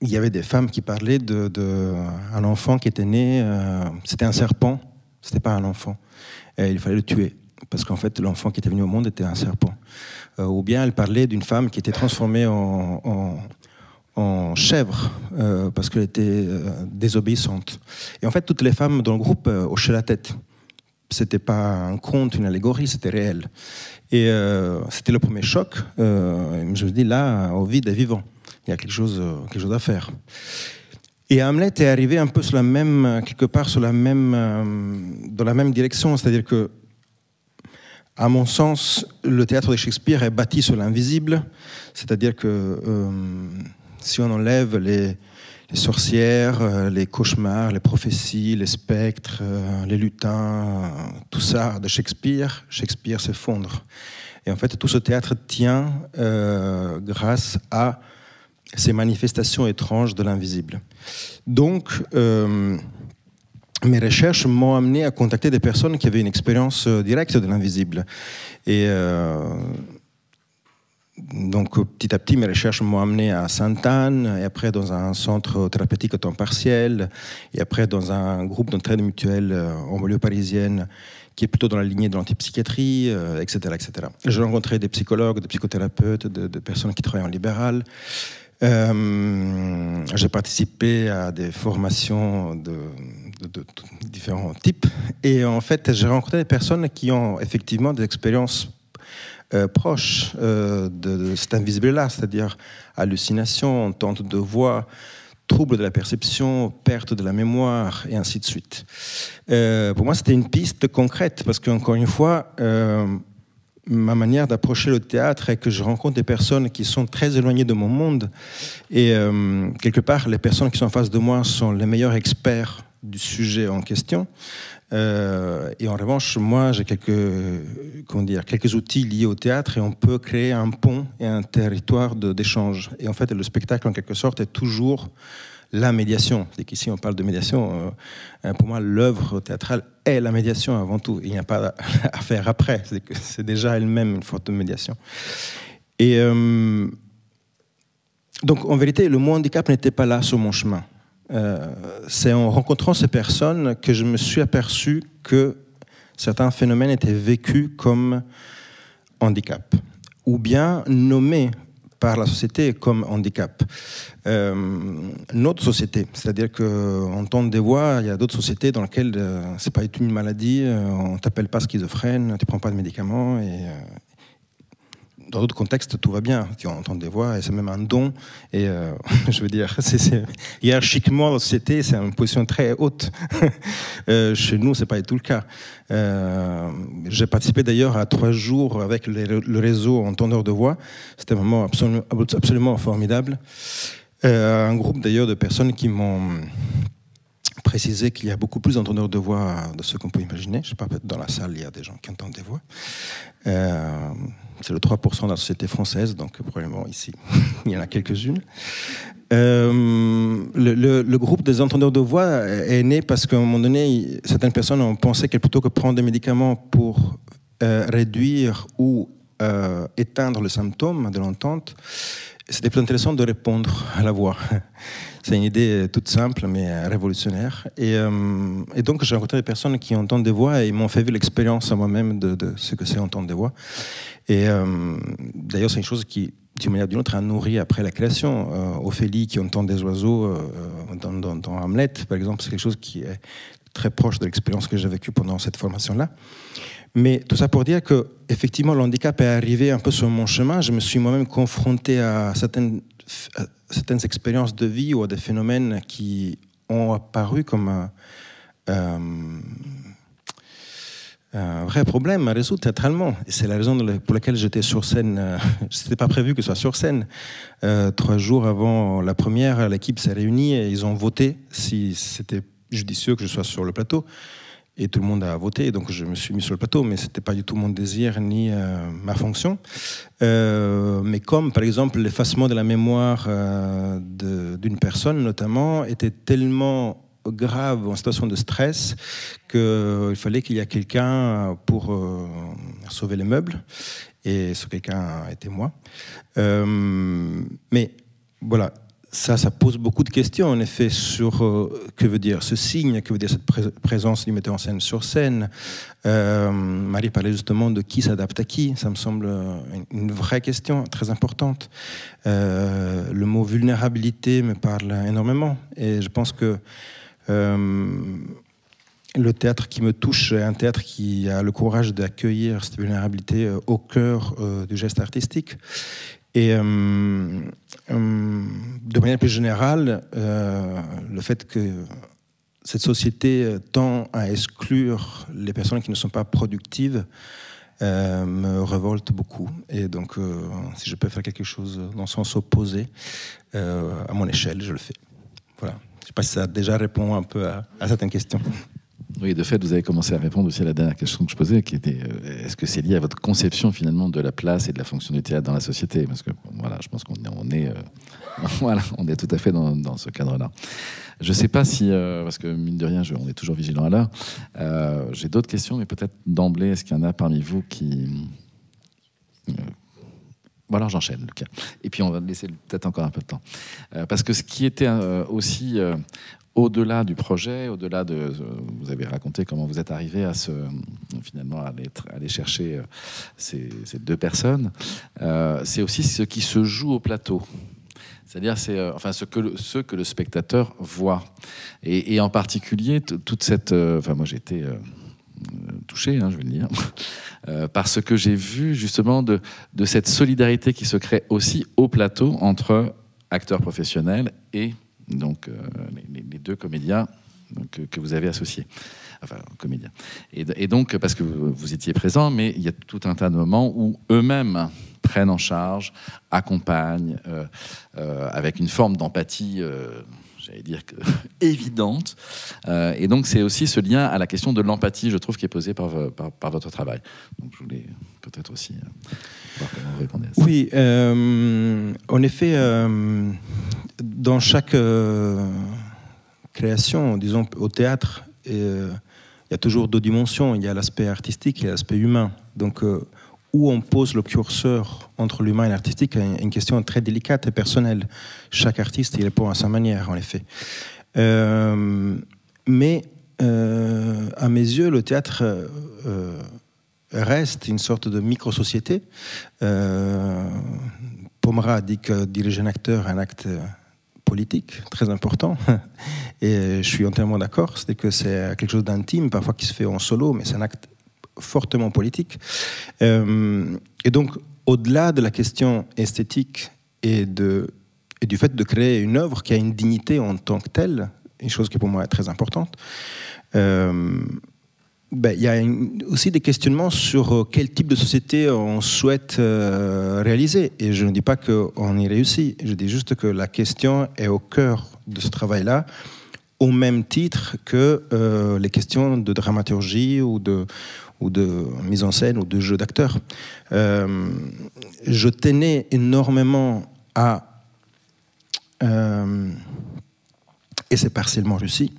Il y avait des femmes qui parlaient d'un enfant qui était né, c'était un serpent, c'était pas un enfant. Et il fallait le tuer, parce qu'en fait, l'enfant qui était venu au monde était un serpent. Ou bien elle parlait d'une femme qui était transformée en chèvre parce qu'elle était désobéissante. Et en fait, toutes les femmes dans le groupe hochaient la tête. C'était pas un conte, une allégorie, c'était réel. Et c'était le premier choc. Je me dis, là, Ovide est vivant. Il y a quelque chose à faire. Et Hamlet est arrivé un peu quelque part dans la même direction. C'est-à-dire que, à mon sens, le théâtre de Shakespeare est bâti sur l'invisible, c'est-à-dire que si on enlève les sorcières, les cauchemars, les prophéties, les spectres, les lutins, tout ça de Shakespeare s'effondre. Et en fait, tout ce théâtre tient grâce à ces manifestations étranges de l'invisible. Donc, mes recherches m'ont amené à contacter des personnes qui avaient une expérience directe de l'invisible. Et donc, petit à petit, mes recherches m'ont amené à Sainte-Anne, et après dans un centre thérapeutique à temps partiel, et après dans un groupe d'entraide mutuelle en banlieue parisienne, qui est plutôt dans la lignée de l'antipsychiatrie, etc., etc. J'ai rencontré des psychologues, des psychothérapeutes, de personnes qui travaillent en libéral. J'ai participé à des formations de différents types, et en fait j'ai rencontré des personnes qui ont effectivement des expériences proches de cet invisible-là, c'est-à-dire hallucinations, entente de voix, troubles de la perception, perte de la mémoire, et ainsi de suite. Pour moi, c'était une piste concrète, parce qu'encore une fois, ma manière d'approcher le théâtre est que je rencontre des personnes qui sont très éloignées de mon monde, et quelque part, les personnes qui sont en face de moi sont les meilleurs experts du sujet en question. Et en revanche, moi, j'ai quelques outils liés au théâtre et on peut créer un pont et un territoire d'échange. Et en fait, le spectacle, en quelque sorte, est toujours la médiation. C'est qu'ici, on parle de médiation. Pour moi, l'œuvre théâtrale est la médiation avant tout. Il n'y a pas à faire après. C'est déjà elle-même une forme de médiation. Et donc, en vérité, le mot handicap n'était pas là sur mon chemin. C'est en rencontrant ces personnes que je me suis aperçu que certains phénomènes étaient vécus comme handicap, ou bien nommés par la société comme handicap. Notre société, c'est-à-dire qu'en entendre des voix, il y a d'autres sociétés dans lesquelles c'est pas une maladie, on t'appelle pas schizophrène, tu prends pas de médicaments, et dans d'autres contextes, tout va bien. Tu entends des voix et c'est même un don. Et je veux dire, hiérarchiquement, la société, c'est une position très haute. Chez nous, c'est pas du tout le cas. J'ai participé d'ailleurs à 3 jours avec le réseau Entendeurs de voix. C'était un moment absolument formidable. Un groupe d'ailleurs de personnes qui m'ont précisé qu'il y a beaucoup plus d'entendeurs de voix de ce qu'on peut imaginer. Je ne sais pas, peut-être dans la salle, il y a des gens qui entendent des voix. C'est le 3% de la société française, donc probablement ici, il y en a quelques-unes. Le groupe des entendeurs de voix est né parce qu'à un moment donné, certaines personnes ont pensé que plutôt que prendre des médicaments pour réduire ou éteindre le symptôme de l'entente, c'était plus intéressant de répondre à la voix. C'est une idée toute simple, mais révolutionnaire. Et donc, j'ai rencontré des personnes qui entendent des voix et ils m'ont fait vivre l'expérience à moi-même de ce que c'est entendre des voix. Et d'ailleurs, c'est une chose qui, d'une manière ou d'une autre, a nourri après la création. Ophélie, qui entend des oiseaux dans Hamlet, par exemple, c'est quelque chose qui est très proche de l'expérience que j'ai vécue pendant cette formation-là. Mais tout ça pour dire que, effectivement, le handicap est arrivé un peu sur mon chemin. Je me suis moi-même confronté à certaines expériences de vie ou à des phénomènes qui ont apparu comme un vrai problème à résoudre théâtralement. Et c'est la raison pour laquelle j'étais sur scène. Ce n'était pas prévu que ce soit sur scène. 3 jours avant la première, l'équipe s'est réunie et ils ont voté si c'était judicieux que je sois sur le plateau. Et tout le monde a voté, donc je me suis mis sur le plateau, mais ce n'était pas du tout mon désir ni ma fonction. Mais comme, par exemple, l'effacement de la mémoire d'une personne, notamment, était tellement grave, en situation de stress, qu'il fallait qu'il y ait quelqu'un pour sauver les meubles. Et ce quelqu'un était moi. Mais voilà. Ça pose beaucoup de questions, en effet, sur que veut dire ce signe, que veut dire cette présence du metteur en scène sur scène. Marie parlait justement de qui s'adapte à qui. Ça me semble une vraie question, très importante. Le mot vulnérabilité me parle énormément. Et je pense que le théâtre qui me touche est un théâtre qui a le courage d'accueillir cette vulnérabilité au cœur du geste artistique. Et de manière plus générale, le fait que cette société tend à exclure les personnes qui ne sont pas productives me révolte beaucoup. Et donc, si je peux faire quelque chose dans le sens opposé, à mon échelle, je le fais. Voilà. Je ne sais pas si ça déjà répond un peu à certaines questions. Oui, de fait, vous avez commencé à répondre aussi à la dernière question que je posais, qui était est-ce que c'est lié à votre conception finalement de la place et de la fonction du théâtre dans la société? Parce que voilà, je pense qu'on est tout à fait dans ce cadre-là. Je ne sais pas si, parce que mine de rien, on est toujours vigilant à l'heure. J'ai d'autres questions, mais peut-être d'emblée, est-ce qu'il y en a parmi vous qui Bon, alors j'enchaîne, Lucas. Et puis on va laisser peut-être encore un peu de temps, parce que ce qui était aussi au-delà du projet, au-delà de... Vous avez raconté comment vous êtes arrivé à finalement à aller chercher ces 2 personnes. C'est aussi ce qui se joue au plateau. C'est-à-dire ce que le spectateur voit. Et en particulier, toute cette... moi, j'ai été touché, je vais le dire, par ce que j'ai vu justement de cette solidarité qui se crée aussi au plateau entre acteurs professionnels et donc les 2 comédiens que vous avez associés, enfin comédiens. Et donc parce que vous étiez présents, mais il y a tout un tas de moments où eux-mêmes prennent en charge, accompagnent, avec une forme d'empathie, j'allais dire évidente. Et donc, c'est aussi ce lien à la question de l'empathie, je trouve, qui est posé par votre travail. Donc, je voulais peut-être aussi voir comment vous répondez à ça. Oui, en effet, dans chaque création, disons au théâtre, il y a toujours deux dimensions. Il y a l'aspect artistique et l'aspect humain. Donc, où on pose le curseur entre l'humain et l'artistique est une question très délicate et personnelle. Chaque artiste il répond à sa manière, en effet. Mais à mes yeux, le théâtre reste une sorte de micro-société. Pomera dit que diriger un acteur est un acte politique très important. Et je suis entièrement d'accord. C'est que c'est quelque chose d'intime, parfois qui se fait en solo, mais c'est un acte fortement politique. Et donc, au-delà de la question esthétique et du fait de créer une œuvre qui a une dignité en tant que telle, une chose qui pour moi est très importante, il y a aussi des questionnements sur quel type de société on souhaite réaliser. Et je ne dis pas qu'on y réussit, je dis juste que la question est au cœur de ce travail-là, au même titre que les questions de dramaturgie ou de mise en scène ou de jeu d'acteur. Je tenais énormément à... et c'est partiellement réussi.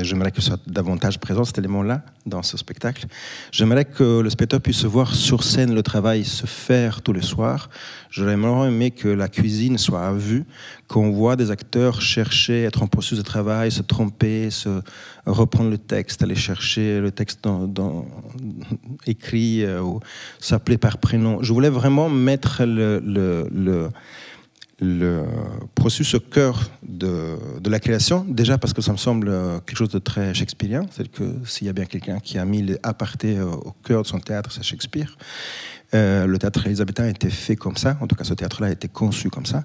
J'aimerais que ce soit davantage présent, cet élément-là, dans ce spectacle. J'aimerais que le spectateur puisse voir sur scène le travail se faire tous les soirs. J'aurais vraiment aimé que la cuisine soit à vue, qu'on voit des acteurs chercher, être en processus de travail, se tromper, reprendre le texte, aller chercher le texte écrit, ou s'appeler par prénom. Je voulais vraiment mettre le processus au cœur de la création, déjà parce que ça me semble quelque chose de très shakespearien, c'est-à-dire que s'il y a bien quelqu'un qui a mis l'aparté au cœur de son théâtre, c'est Shakespeare. Le théâtre élisabétain a été fait comme ça, en tout cas ce théâtre-là a été conçu comme ça.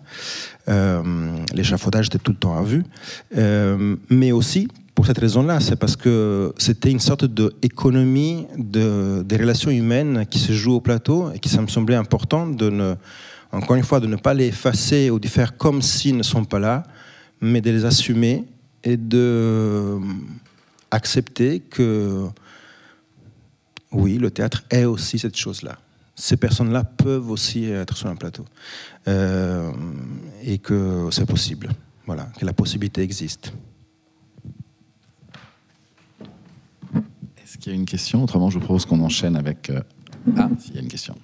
L'échafaudage était tout le temps à vue. Mais aussi, pour cette raison-là, c'est parce que c'était une sorte d'économie des relations humaines qui se jouent au plateau et qui ça me semblait important encore une fois, de ne pas les effacer ou de faire comme s'ils ne sont pas là, mais de les assumer et d'accepter que, oui, le théâtre est aussi cette chose-là. Ces personnes-là peuvent aussi être sur un plateau. Et que c'est possible. Voilà, que la possibilité existe. Est-ce qu'il y a une question? Autrement, je propose qu'on enchaîne avec... Ah, s'il y a une question.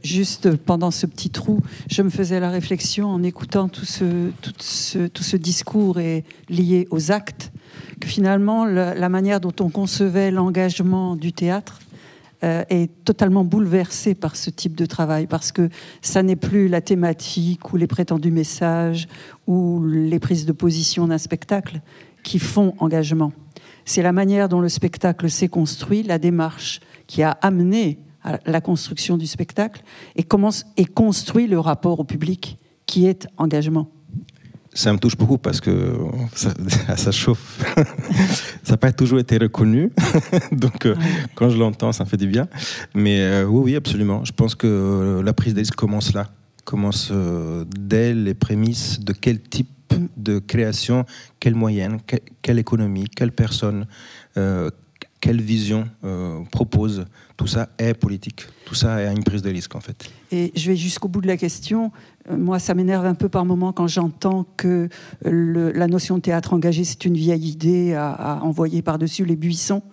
Juste pendant ce petit trou, je me faisais la réflexion en écoutant tout ce discours lié aux actes, que finalement la manière dont on concevait l'engagement du théâtre est totalement bouleversée par ce type de travail, parce que ça n'est plus la thématique ou les prétendus messages ou les prises de position d'un spectacle qui font engagement. C'est la manière dont le spectacle s'est construit, la démarche qui a amené à la construction du spectacle et construit le rapport au public qui est engagement. Ça me touche beaucoup parce que ça chauffe. Ça n'a pas toujours été reconnu. Donc, quand je l'entends, ça me fait du bien. Mais oui, absolument. Je pense que la prise de risque commence là. Commence dès les prémices de quel type de création, quelle moyenne, quelle économie, quelle personne, quelle vision propose. Tout ça est politique. Tout ça est une prise de risque, en fait. Et je vais jusqu'au bout de la question. Moi, ça m'énerve un peu par moments quand j'entends que la notion de théâtre engagé, c'est une vieille idée à envoyer par-dessus les buissons.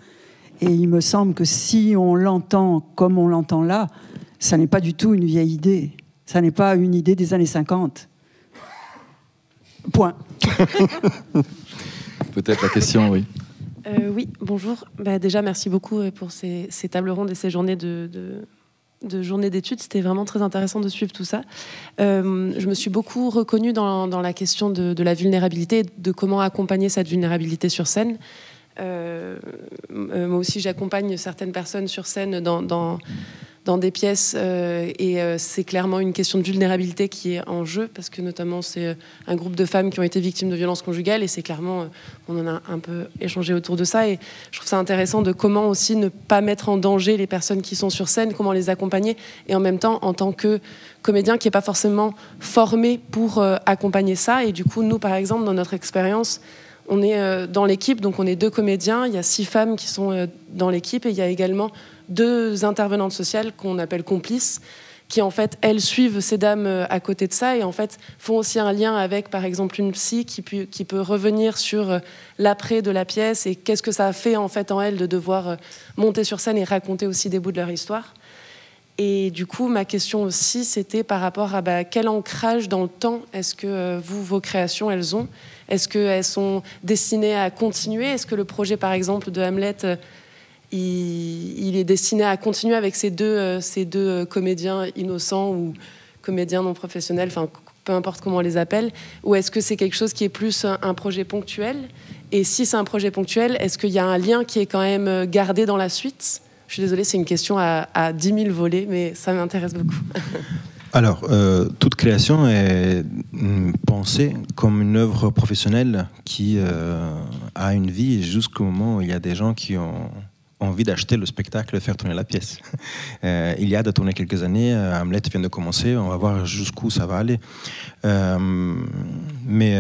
Et il me semble que si on l'entend comme on l'entend là, ça n'est pas du tout une vieille idée. Ça n'est pas une idée des années 50. Point. Peut-être la question, oui. Oui, bonjour. Déjà, merci beaucoup pour ces tables rondes et ces journées de journées d'études. C'était vraiment très intéressant de suivre tout ça. Je me suis beaucoup reconnue dans la question de la vulnérabilité, de comment accompagner cette vulnérabilité sur scène. Moi aussi, j'accompagne certaines personnes sur scène dans dans des pièces et c'est clairement une question de vulnérabilité qui est en jeu parce que notamment c'est un groupe de femmes qui ont été victimes de violences conjugales et c'est clairement, on en a un peu échangé autour de ça et je trouve ça intéressant de comment aussi ne pas mettre en danger les personnes qui sont sur scène, comment les accompagner et en même temps en tant que comédien qui n'est pas forcément formé pour accompagner ça et du coup nous par exemple dans notre expérience on est dans l'équipe, donc on est 2 comédiens, il y a 6 femmes qui sont dans l'équipe et il y a également 2 intervenantes sociales qu'on appelle complices, qui en fait, elles suivent ces dames à côté de ça et en fait font aussi un lien avec par exemple une psy qui peut revenir sur l'après de la pièce et qu'est-ce que ça a fait en fait en elles de devoir monter sur scène et raconter aussi des bouts de leur histoire. Et du coup, ma question aussi, c'était par rapport à quel ancrage dans le temps est-ce que vos créations, elles ont ? Est-ce qu'elles sont destinées à continuer ? Est-ce que le projet, par exemple, de Hamlet, il est destiné à continuer avec ces deux comédiens innocents ou comédiens non professionnels, enfin, peu importe comment on les appelle, ou est-ce que c'est quelque chose qui est plus un projet ponctuel ? Et si c'est un projet ponctuel, est-ce qu'il y a un lien qui est quand même gardé dans la suite ? Je suis désolée, c'est une question à 10 000 volets, mais ça m'intéresse beaucoup. Alors, toute création est pensée comme une œuvre professionnelle qui a une vie jusqu'au moment où il y a des gens qui ont envie d'acheter le spectacle et faire tourner la pièce. Iliade a tourné quelques années, Hamlet vient de commencer, on va voir jusqu'où ça va aller. Mais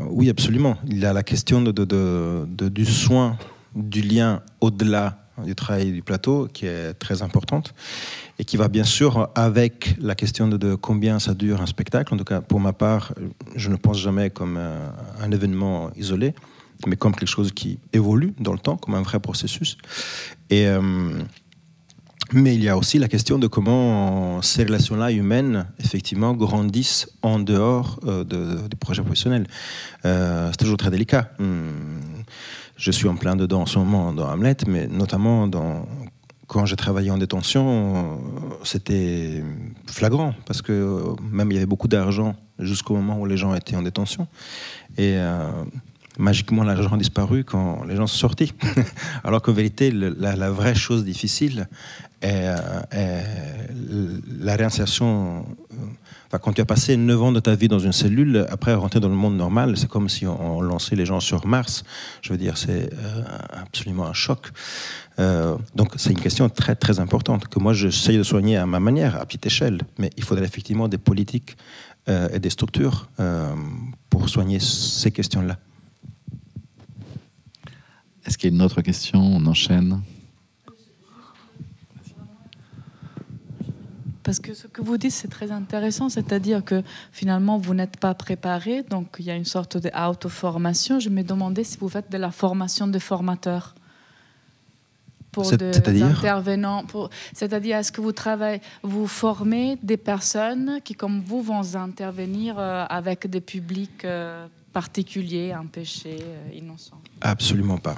oui, absolument. Il y a la question du soin, du lien au-delà du travail du plateau qui est très importante et qui va bien sûr avec la question de combien ça dure un spectacle. En tout cas, pour ma part, je ne pense jamais comme un événement isolé, mais comme quelque chose qui évolue dans le temps, comme un vrai processus. Mais il y a aussi la question de comment ces relations-là humaines, effectivement, grandissent en dehors du projet professionnel. C'est toujours très délicat. Je suis en plein dedans en ce moment dans Hamlet, mais notamment quand j'ai travaillé en détention, c'était flagrant, parce que même il y avait beaucoup d'argent jusqu'au moment où les gens étaient en détention. Et magiquement, l'argent a disparu quand les gens sont sortis. Alors qu'en vérité, la vraie chose difficile est la réinsertion. Enfin, quand tu as passé 9 ans de ta vie dans une cellule, après rentrer dans le monde normal, c'est comme si on lançait les gens sur Mars. Je veux dire, c'est absolument un choc. Donc c'est une question très très importante que moi j'essaye de soigner à ma manière, à petite échelle. Mais il faudrait effectivement des politiques et des structures pour soigner ces questions-là. Est-ce qu'il y a une autre question ? On enchaîne. Parce que ce que vous dites, c'est très intéressant, c'est-à-dire que finalement, vous n'êtes pas préparé, donc il y a une sorte d'auto-formation. Je me demandais si vous faites de la formation de formateurs pour des intervenants. C'est-à-dire, est-ce que vous formez des personnes qui, comme vous, vont intervenir avec des publics particuliers, empêchés, innocents ? Absolument pas.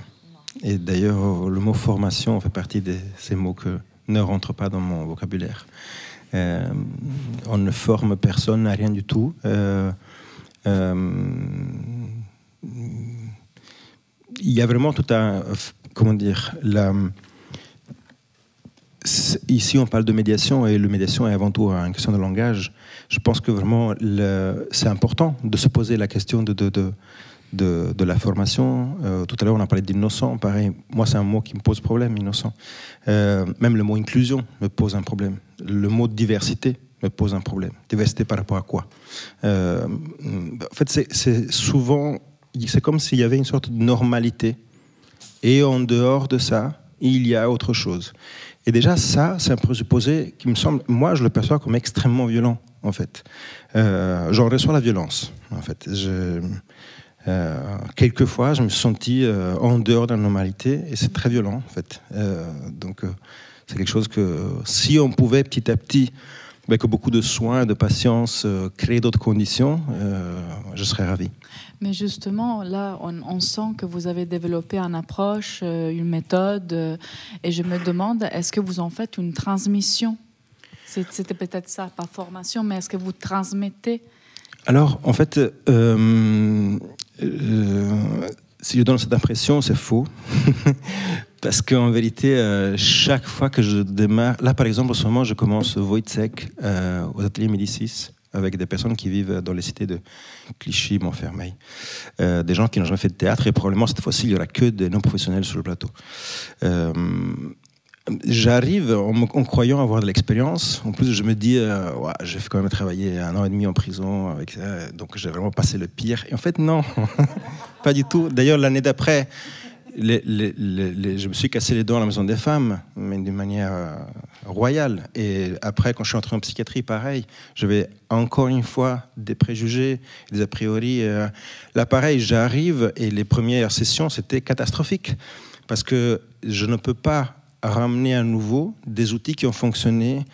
Et d'ailleurs, le mot formation fait partie de ces mots que ne rentrent pas dans mon vocabulaire. On ne forme personne à rien du tout. Il y a vraiment tout un... Comment dire ici, on parle de médiation, et la médiation est avant tout une question de langage. Je pense que vraiment, c'est important de se poser la question de la formation. Tout à l'heure, on a parlé d'innocent. Pareil, moi, c'est un mot qui me pose problème, innocent. Même le mot inclusion me pose un problème. Le mot diversité me pose un problème. Diversité par rapport à quoi ? En fait, c'est souvent... C'est comme s'il y avait une sorte de normalité. Et en dehors de ça, il y a autre chose. Et déjà, ça, c'est un présupposé qui me semble... Moi, je le perçois comme extrêmement violent, en fait. J'en reçois la violence, en fait. Quelquefois, je me suis senti en dehors de la normalité, et c'est très violent, en fait. Donc, c'est quelque chose que, si on pouvait petit à petit, avec beaucoup de soin, de patience, créer d'autres conditions, je serais ravi. Mais justement, là, on sent que vous avez développé une approche, une méthode, et je me demande, est-ce que vous en faites une transmission ? C'était peut-être ça, pas formation, mais est-ce que vous transmettez ? Alors, en fait, si je donne cette impression, c'est faux. Parce qu'en vérité, chaque fois que je démarre... Là, par exemple, en ce moment, je commence Wojciech aux ateliers Médicis avec des personnes qui vivent dans les cités de Clichy, Montfermeil. Des gens qui n'ont jamais fait de théâtre et probablement cette fois-ci, il n'y aura que des non-professionnels sur le plateau. J'arrive en croyant avoir de l'expérience. En plus, je me dis, ouais, j'ai quand même travaillé 1 an et demi en prison, avec ça, donc j'ai vraiment passé le pire. Et en fait, non, pas du tout. D'ailleurs, l'année d'après, je me suis cassé les dents à la Maison des Femmes, mais d'une manière royale. Et après, quand je suis entré en psychiatrie, pareil, j'avais encore une fois des préjugés, des a priori. Là, pareil, j'arrive et les premières sessions, c'était catastrophique. Parce que je ne peux pas ramener à nouveau des outils qui ont fonctionné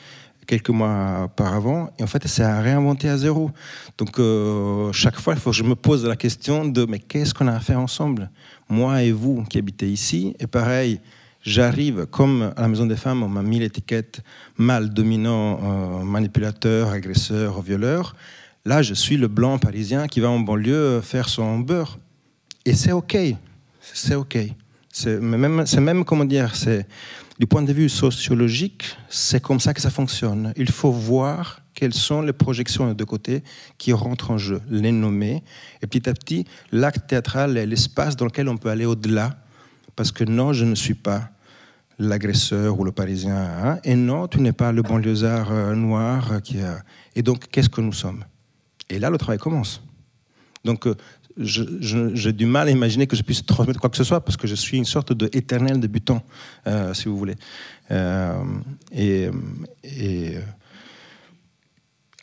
quelques mois auparavant, et en fait, c'est à réinventer à zéro. Donc, chaque fois, il faut que je me pose la question de mais qu'est-ce qu'on a à faire ensemble, moi et vous qui habitez ici. Et pareil, j'arrive, comme à la Maison des Femmes, on m'a mis l'étiquette mâle dominant, manipulateur, agresseur, violeur. Là, je suis le blanc parisien qui va en banlieue faire son beurre. Et c'est OK. C'est OK. C'est même, comment dire, du point de vue sociologique, c'est comme ça que ça fonctionne. Il faut voir quelles sont les projections de côté qui rentrent en jeu, les nommer, et petit à petit, l'acte théâtral est l'espace dans lequel on peut aller au-delà, parce que non, je ne suis pas l'agresseur ou le Parisien, hein, et non, tu n'es pas le banlieusard noir Et donc, qu'est-ce que nous sommes? Et là, le travail commence. Donc, j'ai du mal à imaginer que je puisse transmettre quoi que ce soit, parce que je suis une sorte d'éternel débutant, si vous voulez. Et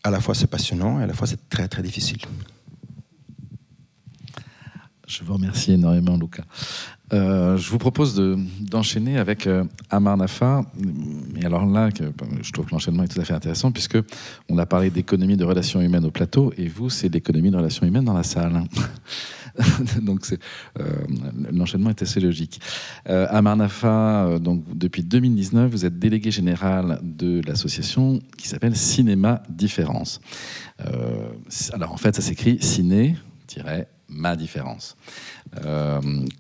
à la fois c'est passionnant, et à la fois c'est très très difficile. Je vous remercie énormément, Luca. Je vous propose d'enchaîner avec Amar Nafa. Et alors là, je trouve que l'enchaînement est tout à fait intéressant, puisque on a parlé d'économie de relations humaines au plateau, et vous, c'est l'économie de relations humaines dans la salle. Donc l'enchaînement est assez logique. Amar Nafa, donc depuis 2019, vous êtes délégué général de l'association qui s'appelle Cinéma Différence. Alors en fait, ça s'écrit ciné-ma différence.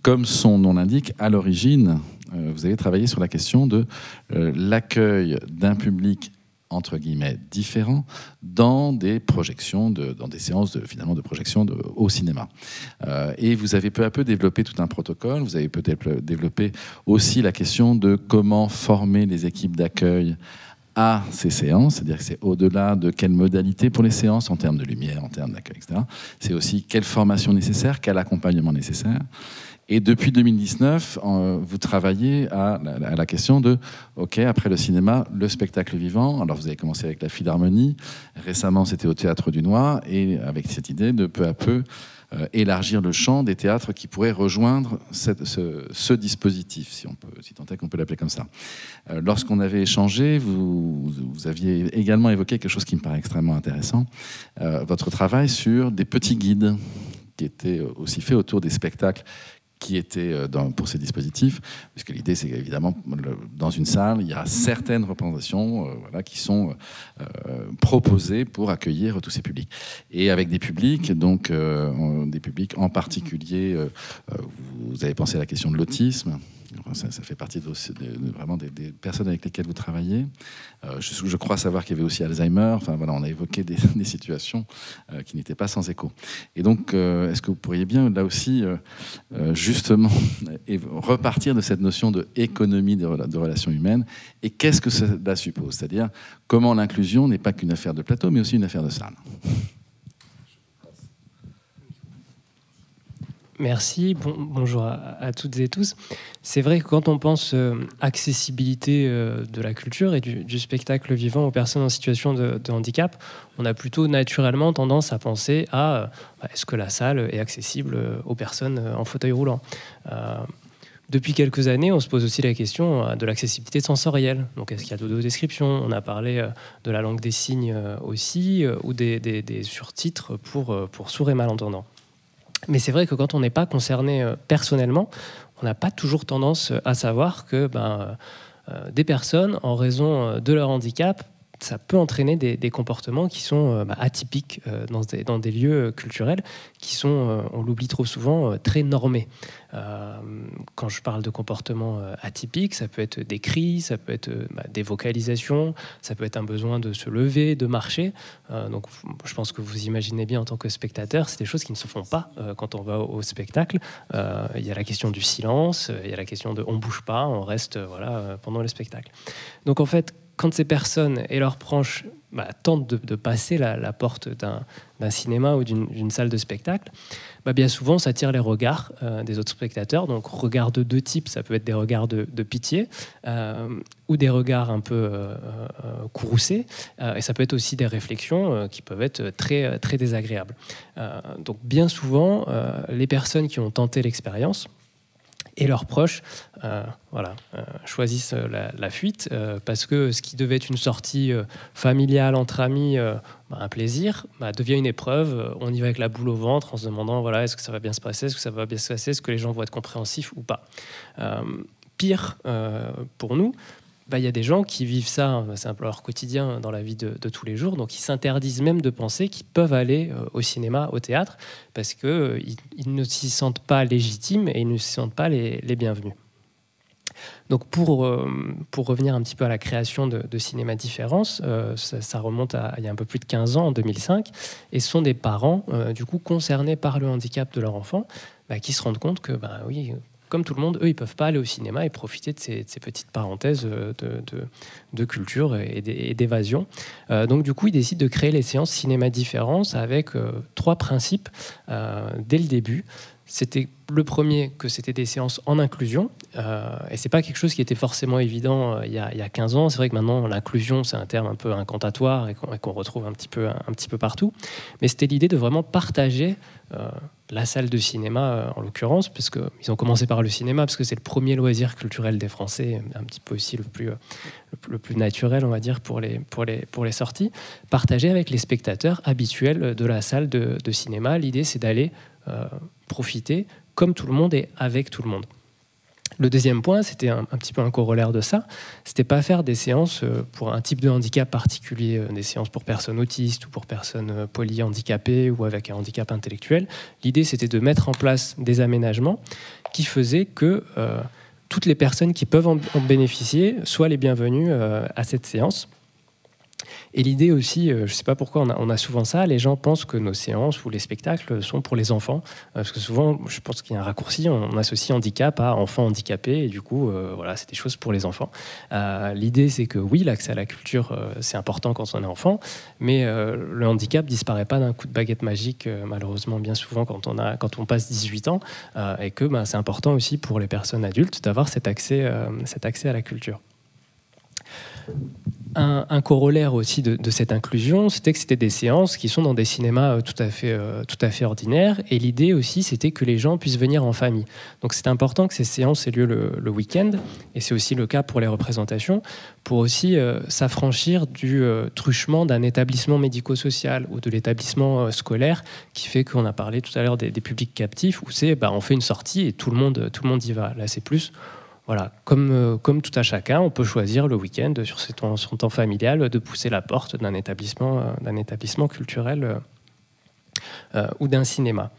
Comme son nom l'indique, à l'origine, vous avez travaillé sur la question de l'accueil d'un public entre guillemets différent dans des projections, dans des séances de projection au cinéma. Et vous avez peu à peu développé tout un protocole. Vous avez peut-être développé aussi la question de comment former les équipes d'accueil à ces séances, c'est-à-dire que c'est au-delà de quelle modalité pour les séances, en termes de lumière, en termes d'accueil, etc. C'est aussi quelle formation nécessaire, quel accompagnement nécessaire. Et depuis 2019, vous travaillez à la question de, OK, après le cinéma, le spectacle vivant. Alors vous avez commencé avec la Philharmonie, récemment c'était au Théâtre du Noir, et avec cette idée de peu à peu élargir le champ des théâtres qui pourraient rejoindre ce dispositif, si tant est qu'on peut l'appeler comme ça. Lorsqu'on avait échangé, vous aviez également évoqué quelque chose qui me paraît extrêmement intéressant, votre travail sur des petits guides qui étaient aussi faits autour des spectacles qui étaient pour ces dispositifs, puisque l'idée c'est qu'évidemment dans une salle il y a certaines représentations qui sont proposées pour accueillir tous ces publics, et avec des publics donc des publics en particulier, vous avez pensé à la question de l'autisme. Ça fait partie vraiment des personnes avec lesquelles vous travaillez. Je crois savoir qu'il y avait aussi Alzheimer. Enfin, voilà, on a évoqué des situations qui n'étaient pas sans écho. Et donc, est-ce que vous pourriez bien, là aussi, justement, repartir de cette notion d'économie de relations humaines, et qu'est-ce que cela suppose? C'est-à-dire, comment l'inclusion n'est pas qu'une affaire de plateau, mais aussi une affaire de salle. Merci, bonjour à toutes et tous. C'est vrai que quand on pense accessibilité de la culture et du spectacle vivant aux personnes en situation de handicap, on a plutôt naturellement tendance à penser à est-ce que la salle est accessible aux personnes en fauteuil roulant. Depuis quelques années, on se pose aussi la question de l'accessibilité sensorielle. Donc, est-ce qu'il y a d'audio-description? On a parlé de la langue des signes aussi, ou des surtitres pour sourds et malentendants. Mais c'est vrai que quand on n'est pas concerné personnellement, on n'a pas toujours tendance à savoir que des personnes, en raison de leur handicap, ça peut entraîner des comportements qui sont atypiques dans des lieux culturels qui sont, on l'oublie trop souvent, très normés. Quand je parle de comportements atypiques, ça peut être des cris, ça peut être des vocalisations, ça peut être un besoin de se lever, de marcher. Donc je pense que vous imaginez bien en tant que spectateur, c'est des choses qui ne se font pas quand on va au spectacle. Il y a la question du silence, il y a la question de on bouge pas, on reste pendant le spectacle. Donc en fait, quand ces personnes et leurs proches tentent de passer la porte d'un cinéma ou d'une salle de spectacle, bien souvent ça attire les regards des autres spectateurs. Donc regards de deux types, ça peut être des regards de pitié ou des regards un peu courroucés, et ça peut être aussi des réflexions qui peuvent être très, très désagréables. Donc bien souvent, les personnes qui ont tenté l'expérience et leurs proches choisissent la fuite parce que ce qui devait être une sortie familiale entre amis, un plaisir, devient une épreuve. On y va avec la boule au ventre en se demandant est-ce que ça va bien se passer, est-ce que ça va bien se passer, est-ce que les gens vont être compréhensifs ou pas. Pire pour nous, il y a des gens qui vivent ça, c'est un peu leur quotidien dans la vie de tous les jours, donc ils s'interdisent même de penser qu'ils peuvent aller au cinéma, au théâtre, parce qu'ils ne s'y sentent pas légitimes et ils ne s'y sentent pas les bienvenus. Donc pour revenir un petit peu à la création de Cinéma Différence, ça remonte à il y a un peu plus de 15 ans, en 2005, et ce sont des parents du coup concernés par le handicap de leur enfant qui se rendent compte que oui, comme tout le monde, eux, ils ne peuvent pas aller au cinéma et profiter de ces petites parenthèses de culture et d'évasion. Donc, du coup, ils décident de créer les séances Cinéma Différence avec 3 principes dès le début. C'était le premier, que c'était des séances en inclusion, et c'est pas quelque chose qui était forcément évident il y a 15 ans. C'est vrai que maintenant l'inclusion c'est un terme un peu incantatoire et qu'on retrouve un petit peu partout, mais c'était l'idée de vraiment partager la salle de cinéma en l'occurrence, parce qu'ils ont commencé par le cinéma parce que c'est le premier loisir culturel des Français, un petit peu aussi le plus naturel, on va dire, pour les sorties, partager avec les spectateurs habituels de la salle de cinéma. L'idée c'est d'aller profiter comme tout le monde et avec tout le monde. Le deuxième point, c'était un petit peu un corollaire de ça, c'était pas faire des séances pour un type de handicap particulier, des séances pour personnes autistes ou pour personnes polyhandicapées ou avec un handicap intellectuel. L'idée, c'était de mettre en place des aménagements qui faisaient que toutes les personnes qui peuvent en bénéficier soient les bienvenues à cette séance. Et l'idée aussi, je ne sais pas pourquoi on a souvent ça, les gens pensent que nos séances ou les spectacles sont pour les enfants, parce que souvent, je pense qu'il y a un raccourci, on associe handicap à enfants handicapés, et du coup, c'est des choses pour les enfants. L'idée, c'est que oui, l'accès à la culture, c'est important quand on est enfant, mais le handicap ne disparaît pas d'un coup de baguette magique, malheureusement, bien souvent quand on passe 18 ans, et que c'est important aussi pour les personnes adultes d'avoir cet accès à la culture. Un corollaire aussi de cette inclusion, c'était que c'était des séances qui sont dans des cinémas tout à fait ordinaires. Et l'idée aussi, c'était que les gens puissent venir en famille. Donc c'est important que ces séances aient lieu le week-end. Et c'est aussi le cas pour les représentations, pour aussi s'affranchir du truchement d'un établissement médico-social ou de l'établissement scolaire, qui fait qu'on a parlé tout à l'heure des publics captifs, où c'est on fait une sortie et tout le monde y va. Là, c'est plus... Voilà, comme tout à chacun, on peut choisir le week-end sur son temps familial de pousser la porte d'un établissement culturel ou d'un cinéma.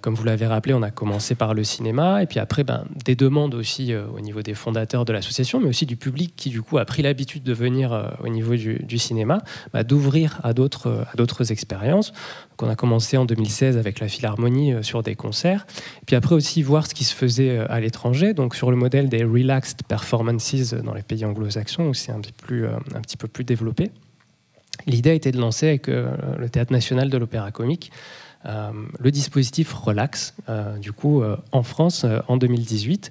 Comme vous l'avez rappelé, on a commencé par le cinéma et puis après des demandes aussi au niveau des fondateurs de l'association, mais aussi du public qui du coup a pris l'habitude de venir au niveau du cinéma, d'ouvrir à d'autres expériences. Donc on a commencé en 2016 avec la Philharmonie sur des concerts, et puis après aussi voir ce qui se faisait à l'étranger, donc sur le modèle des relaxed performances dans les pays anglo-saxons où c'est un petit peu plus développé. L'idée a été de lancer avec le Théâtre National de l'Opéra Comique le dispositif Relax, du coup, en France en 2018,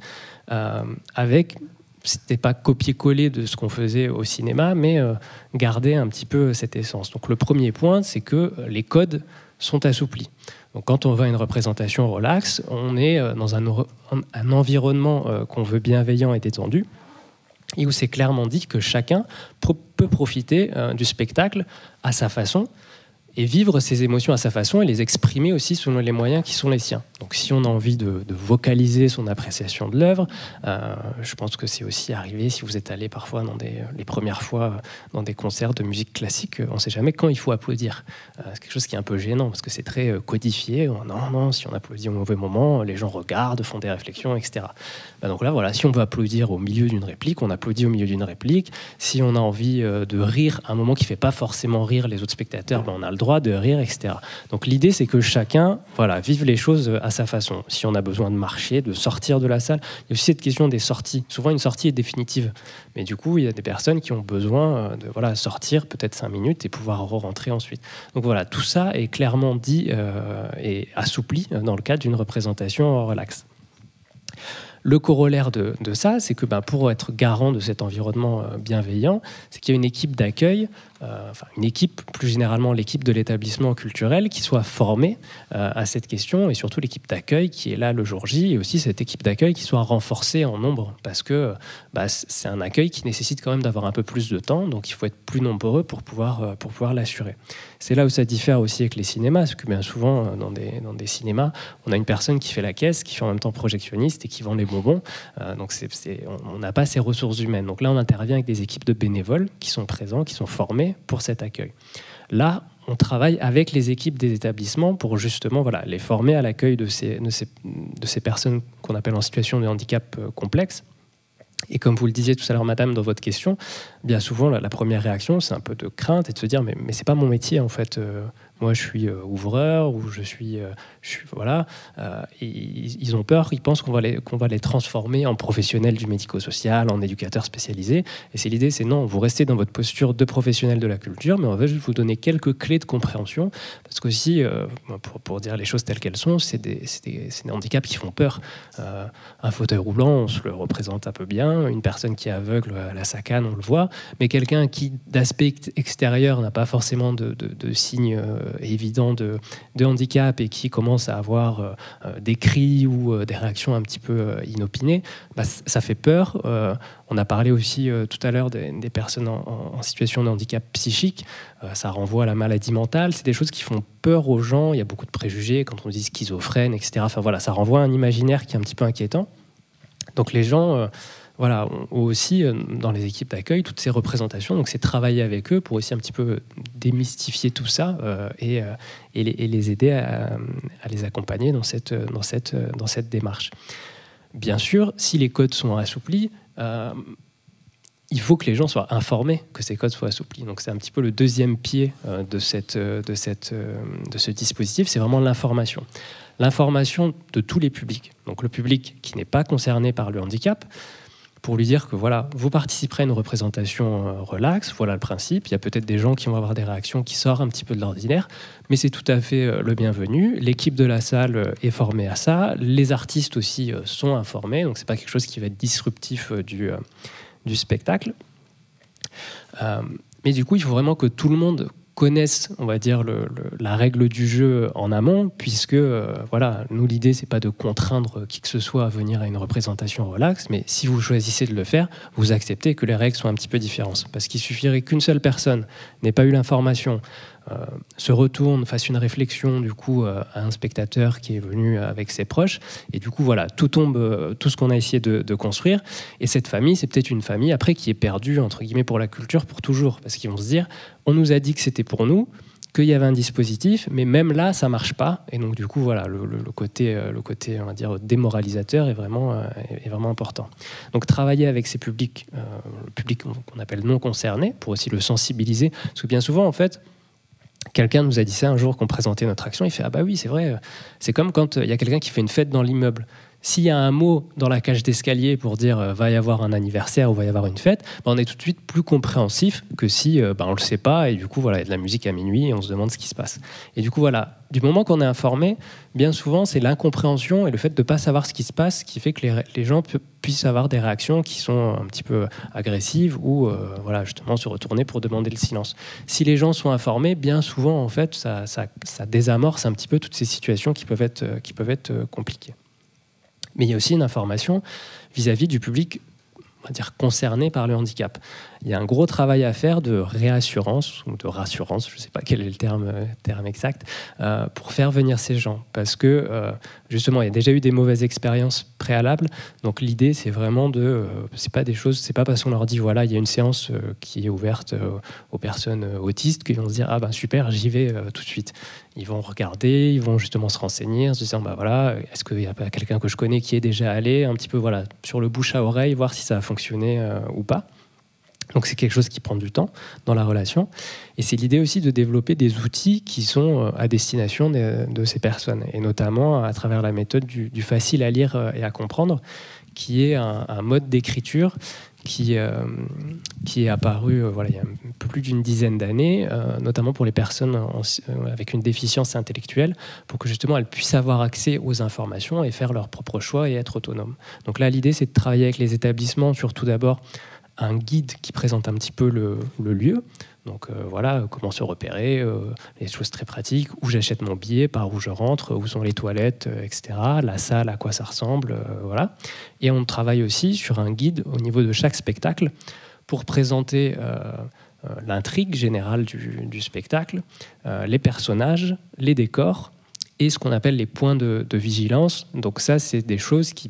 avec, c'était pas copier-coller de ce qu'on faisait au cinéma, mais garder un petit peu cette essence. Donc le premier point, c'est que les codes sont assouplis. Donc quand on va à une représentation Relax, on est dans un environnement qu'on veut bienveillant et détendu, et où c'est clairement dit que chacun peut profiter du spectacle à sa façon, et vivre ses émotions à sa façon et les exprimer aussi selon les moyens qui sont les siens. Donc si on a envie de vocaliser son appréciation de l'œuvre, je pense que c'est aussi arrivé, si vous êtes allé parfois les premières fois dans des concerts de musique classique, on ne sait jamais quand il faut applaudir. C'est quelque chose qui est un peu gênant parce que c'est très codifié. Non, si on applaudit au mauvais moment, les gens regardent, font des réflexions, etc. Donc là, voilà, si on veut applaudir au milieu d'une réplique, on applaudit au milieu d'une réplique. Si on a envie de rire à un moment qui ne fait pas forcément rire les autres spectateurs, on a le droit de rire, etc. Donc l'idée, c'est que chacun vive les choses à sa façon. Si on a besoin de marcher, de sortir de la salle, il y a aussi cette question des sorties. Souvent, une sortie est définitive. Mais du coup, il y a des personnes qui ont besoin de sortir peut-être 5 minutes et pouvoir re-rentrer ensuite. Donc voilà, tout ça est clairement dit et assoupli dans le cadre d'une représentation relax. Le corollaire de ça, c'est que pour être garant de cet environnement bienveillant, c'est qu'il y a une équipe d'accueil, une équipe, plus généralement l'équipe de l'établissement culturel, qui soit formée à cette question, et surtout l'équipe d'accueil qui est là le jour J, et aussi cette équipe d'accueil qui soit renforcée en nombre, parce que c'est un accueil qui nécessite quand même d'avoir un peu plus de temps, donc il faut être plus nombreux pour pouvoir l'assurer. C'est là où ça diffère aussi avec les cinémas, parce que bien souvent, dans des cinémas, on a une personne qui fait la caisse, qui fait en même temps projectionniste et qui vend les bonbons, donc on n'a pas ces ressources humaines. Donc là, on intervient avec des équipes de bénévoles qui sont présents, qui sont formés pour cet accueil. Là, on travaille avec les équipes des établissements pour justement les former à l'accueil de ces personnes qu'on appelle en situation de handicap complexe. Et comme vous le disiez tout à l'heure, madame, dans votre question, bien souvent, la première réaction, c'est un peu de crainte et de se dire mais c'est pas mon métier, en fait. Moi, je suis ouvreur ou je suis voilà. Et ils ont peur, ils pensent qu'on va les transformer en professionnels du médico-social, en éducateurs spécialisés. Et l'idée, c'est non, vous restez dans votre posture de professionnel de la culture, mais on va juste vous donner quelques clés de compréhension, parce qu'aussi, pour dire les choses telles qu'elles sont, c'est des handicaps qui font peur. Un fauteuil roulant, on se le représente un peu bien. Une personne qui est aveugle à la sacane, on le voit. Mais quelqu'un qui, d'aspect extérieur, n'a pas forcément de signes évident de handicap et qui commence à avoir des cris ou des réactions un petit peu inopinées, ça fait peur. On a parlé aussi tout à l'heure des personnes en situation de handicap psychique. Ça renvoie à la maladie mentale. C'est des choses qui font peur aux gens. Il y a beaucoup de préjugés quand on dit schizophrène, etc. Ça renvoie à un imaginaire qui est un petit peu inquiétant. Donc les gens... ont aussi dans les équipes d'accueil toutes ces représentations, donc c'est travailler avec eux pour aussi un petit peu démystifier tout ça et les aider à les accompagner dans cette démarche. Bien sûr, si les codes sont assouplis, il faut que les gens soient informés que ces codes soient assouplis. Donc c'est un petit peu le deuxième pied de ce dispositif, c'est vraiment l'information. L'information de tous les publics, donc le public qui n'est pas concerné par le handicap, pour lui dire que vous participerez à une représentation relax, voilà le principe. Il y a peut-être des gens qui vont avoir des réactions qui sortent un petit peu de l'ordinaire, mais c'est tout à fait le bienvenu. L'équipe de la salle est formée à ça, les artistes aussi sont informés, donc c'est pas quelque chose qui va être disruptif du spectacle. Mais du coup, il faut vraiment que tout le monde connaissent, on va dire, la règle du jeu en amont, puisque, nous, l'idée, c'est pas de contraindre qui que ce soit à venir à une représentation relax, mais si vous choisissez de le faire, vous acceptez que les règles sont un petit peu différentes. Parce qu'il suffirait qu'une seule personne n'ait pas eu l'information, se retourne, fasse une réflexion, du coup, à un spectateur qui est venu avec ses proches, et du coup, tout tombe, tout ce qu'on a essayé de construire, et cette famille, c'est peut-être une famille, après, qui est perdue, entre guillemets, pour la culture, pour toujours, parce qu'ils vont se dire, on nous a dit que c'était pour nous, qu'il y avait un dispositif, mais même là, ça marche pas. Et donc, du coup, le côté, on va dire, démoralisateur est vraiment important. Donc, travailler avec ces publics, le public qu'on appelle non concerné, pour aussi le sensibiliser. Parce que bien souvent, en fait, quelqu'un nous a dit ça un jour qu'on présentait notre action, il fait « Ah bah oui, c'est vrai, c'est comme quand il y a quelqu'un qui fait une fête dans l'immeuble. S'il y a un mot dans la cage d'escalier pour dire va y avoir un anniversaire ou va y avoir une fête, on est tout de suite plus compréhensif que si on le sait pas et du coup il y a de la musique à minuit et on se demande ce qui se passe. Et du coup du moment qu'on est informé, bien souvent c'est l'incompréhension et le fait de pas savoir ce qui se passe qui fait que les gens puissent avoir des réactions qui sont un petit peu agressives ou justement se retourner pour demander le silence. Si les gens sont informés, bien souvent en fait ça désamorce un petit peu toutes ces situations qui peuvent être compliquées. Mais il y a aussi une information vis-à-vis du public, on va dire, concerné par le handicap. il y a un gros travail à faire de réassurance ou de rassurance, je ne sais pas quel est le terme exact, pour faire venir ces gens. Parce que, justement, il y a déjà eu des mauvaises expériences préalables. Donc l'idée, c'est vraiment c'est pas parce qu'on leur dit, voilà, il y a une séance qui est ouverte aux personnes autistes qu'ils vont se dire, ah ben super, j'y vais tout de suite. Ils vont regarder, ils vont justement se renseigner en se disant, bah voilà, est-ce qu'il y a pas quelqu'un que je connais qui est déjà allé, un petit peu voilà, sur le bouche à oreille, voir si ça a fonctionné ou pas. Donc c'est quelque chose qui prend du temps dans la relation. Et c'est l'idée aussi de développer des outils qui sont à destination de ces personnes, et notamment à travers la méthode du facile à lire et à comprendre, qui est un mode d'écriture qui est apparu il y a un peu plus d'une dizaine d'années, notamment pour les personnes avec une déficience intellectuelle, pour que justement elles puissent avoir accès aux informations et faire leur propre choix et être autonomes. Donc là, l'idée, c'est de travailler avec les établissements, surtout d'abord un guide qui présente un petit peu le lieu. Donc voilà, comment se repérer, les choses très pratiques, où j'achète mon billet, par où je rentre, où sont les toilettes, etc. La salle, à quoi ça ressemble, voilà. Et on travaille aussi sur un guide au niveau de chaque spectacle pour présenter l'intrigue générale du spectacle, les personnages, les décors et ce qu'on appelle les points de vigilance. Donc ça, c'est des choses qui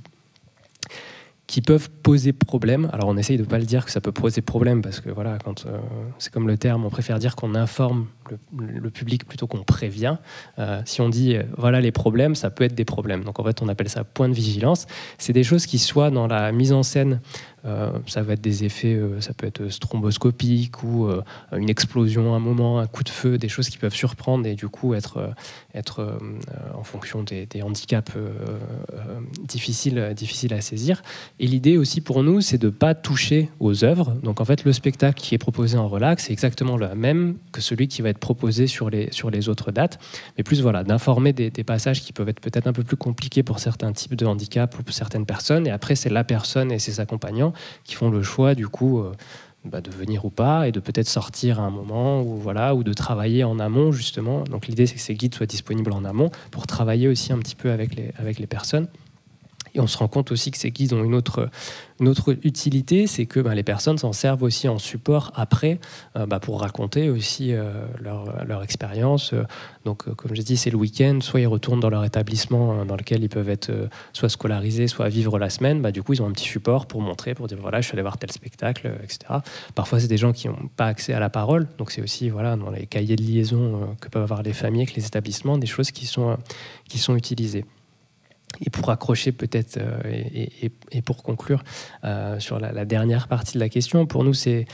peuvent poser problème. Alors on essaye de ne pas le dire que ça peut poser problème, parce que voilà, quand c'est comme le terme, on préfère dire qu'on informe le public plutôt qu'on prévient. Si on dit voilà les problèmes, ça peut être des problèmes. Donc en fait on appelle ça point de vigilance. C'est des choses qui soient dans la mise en scène, ça va être des effets, ça peut être stromboscopique ou une explosion à un moment, un coup de feu, des choses qui peuvent surprendre et du coup être en fonction des handicaps difficiles à saisir. Et l'idée aussi pour nous, c'est de ne pas toucher aux œuvres. Donc en fait, le spectacle qui est proposé en relax, c'est exactement le même que celui qui va être proposé sur les autres dates. Mais plus voilà, d'informer des passages qui peuvent être peut-être un peu plus compliqués pour certains types de handicap ou pour certaines personnes. Et après, c'est la personne et ses accompagnants qui font le choix du coup de venir ou pas, et de peut-être sortir à un moment ou de travailler en amont justement. Donc l'idée, c'est que ces guides soient disponibles en amont pour travailler aussi un petit peu avec les personnes. Et on se rend compte aussi que ces guides ont une autre utilité, c'est que les personnes s'en servent aussi en support après pour raconter aussi leur expérience. Donc, comme j'ai dit, c'est le week-end, soit ils retournent dans leur établissement dans lequel ils peuvent être soit scolarisés, soit vivre la semaine. Du coup, ils ont un petit support pour montrer, pour dire voilà, je suis allé voir tel spectacle, etc. Parfois, c'est des gens qui n'ont pas accès à la parole. Donc, c'est aussi dans les cahiers de liaison que peuvent avoir les familles avec les établissements, des choses qui sont utilisées. Et pour accrocher peut-être, et pour conclure sur la dernière partie de la question, pour nous c'est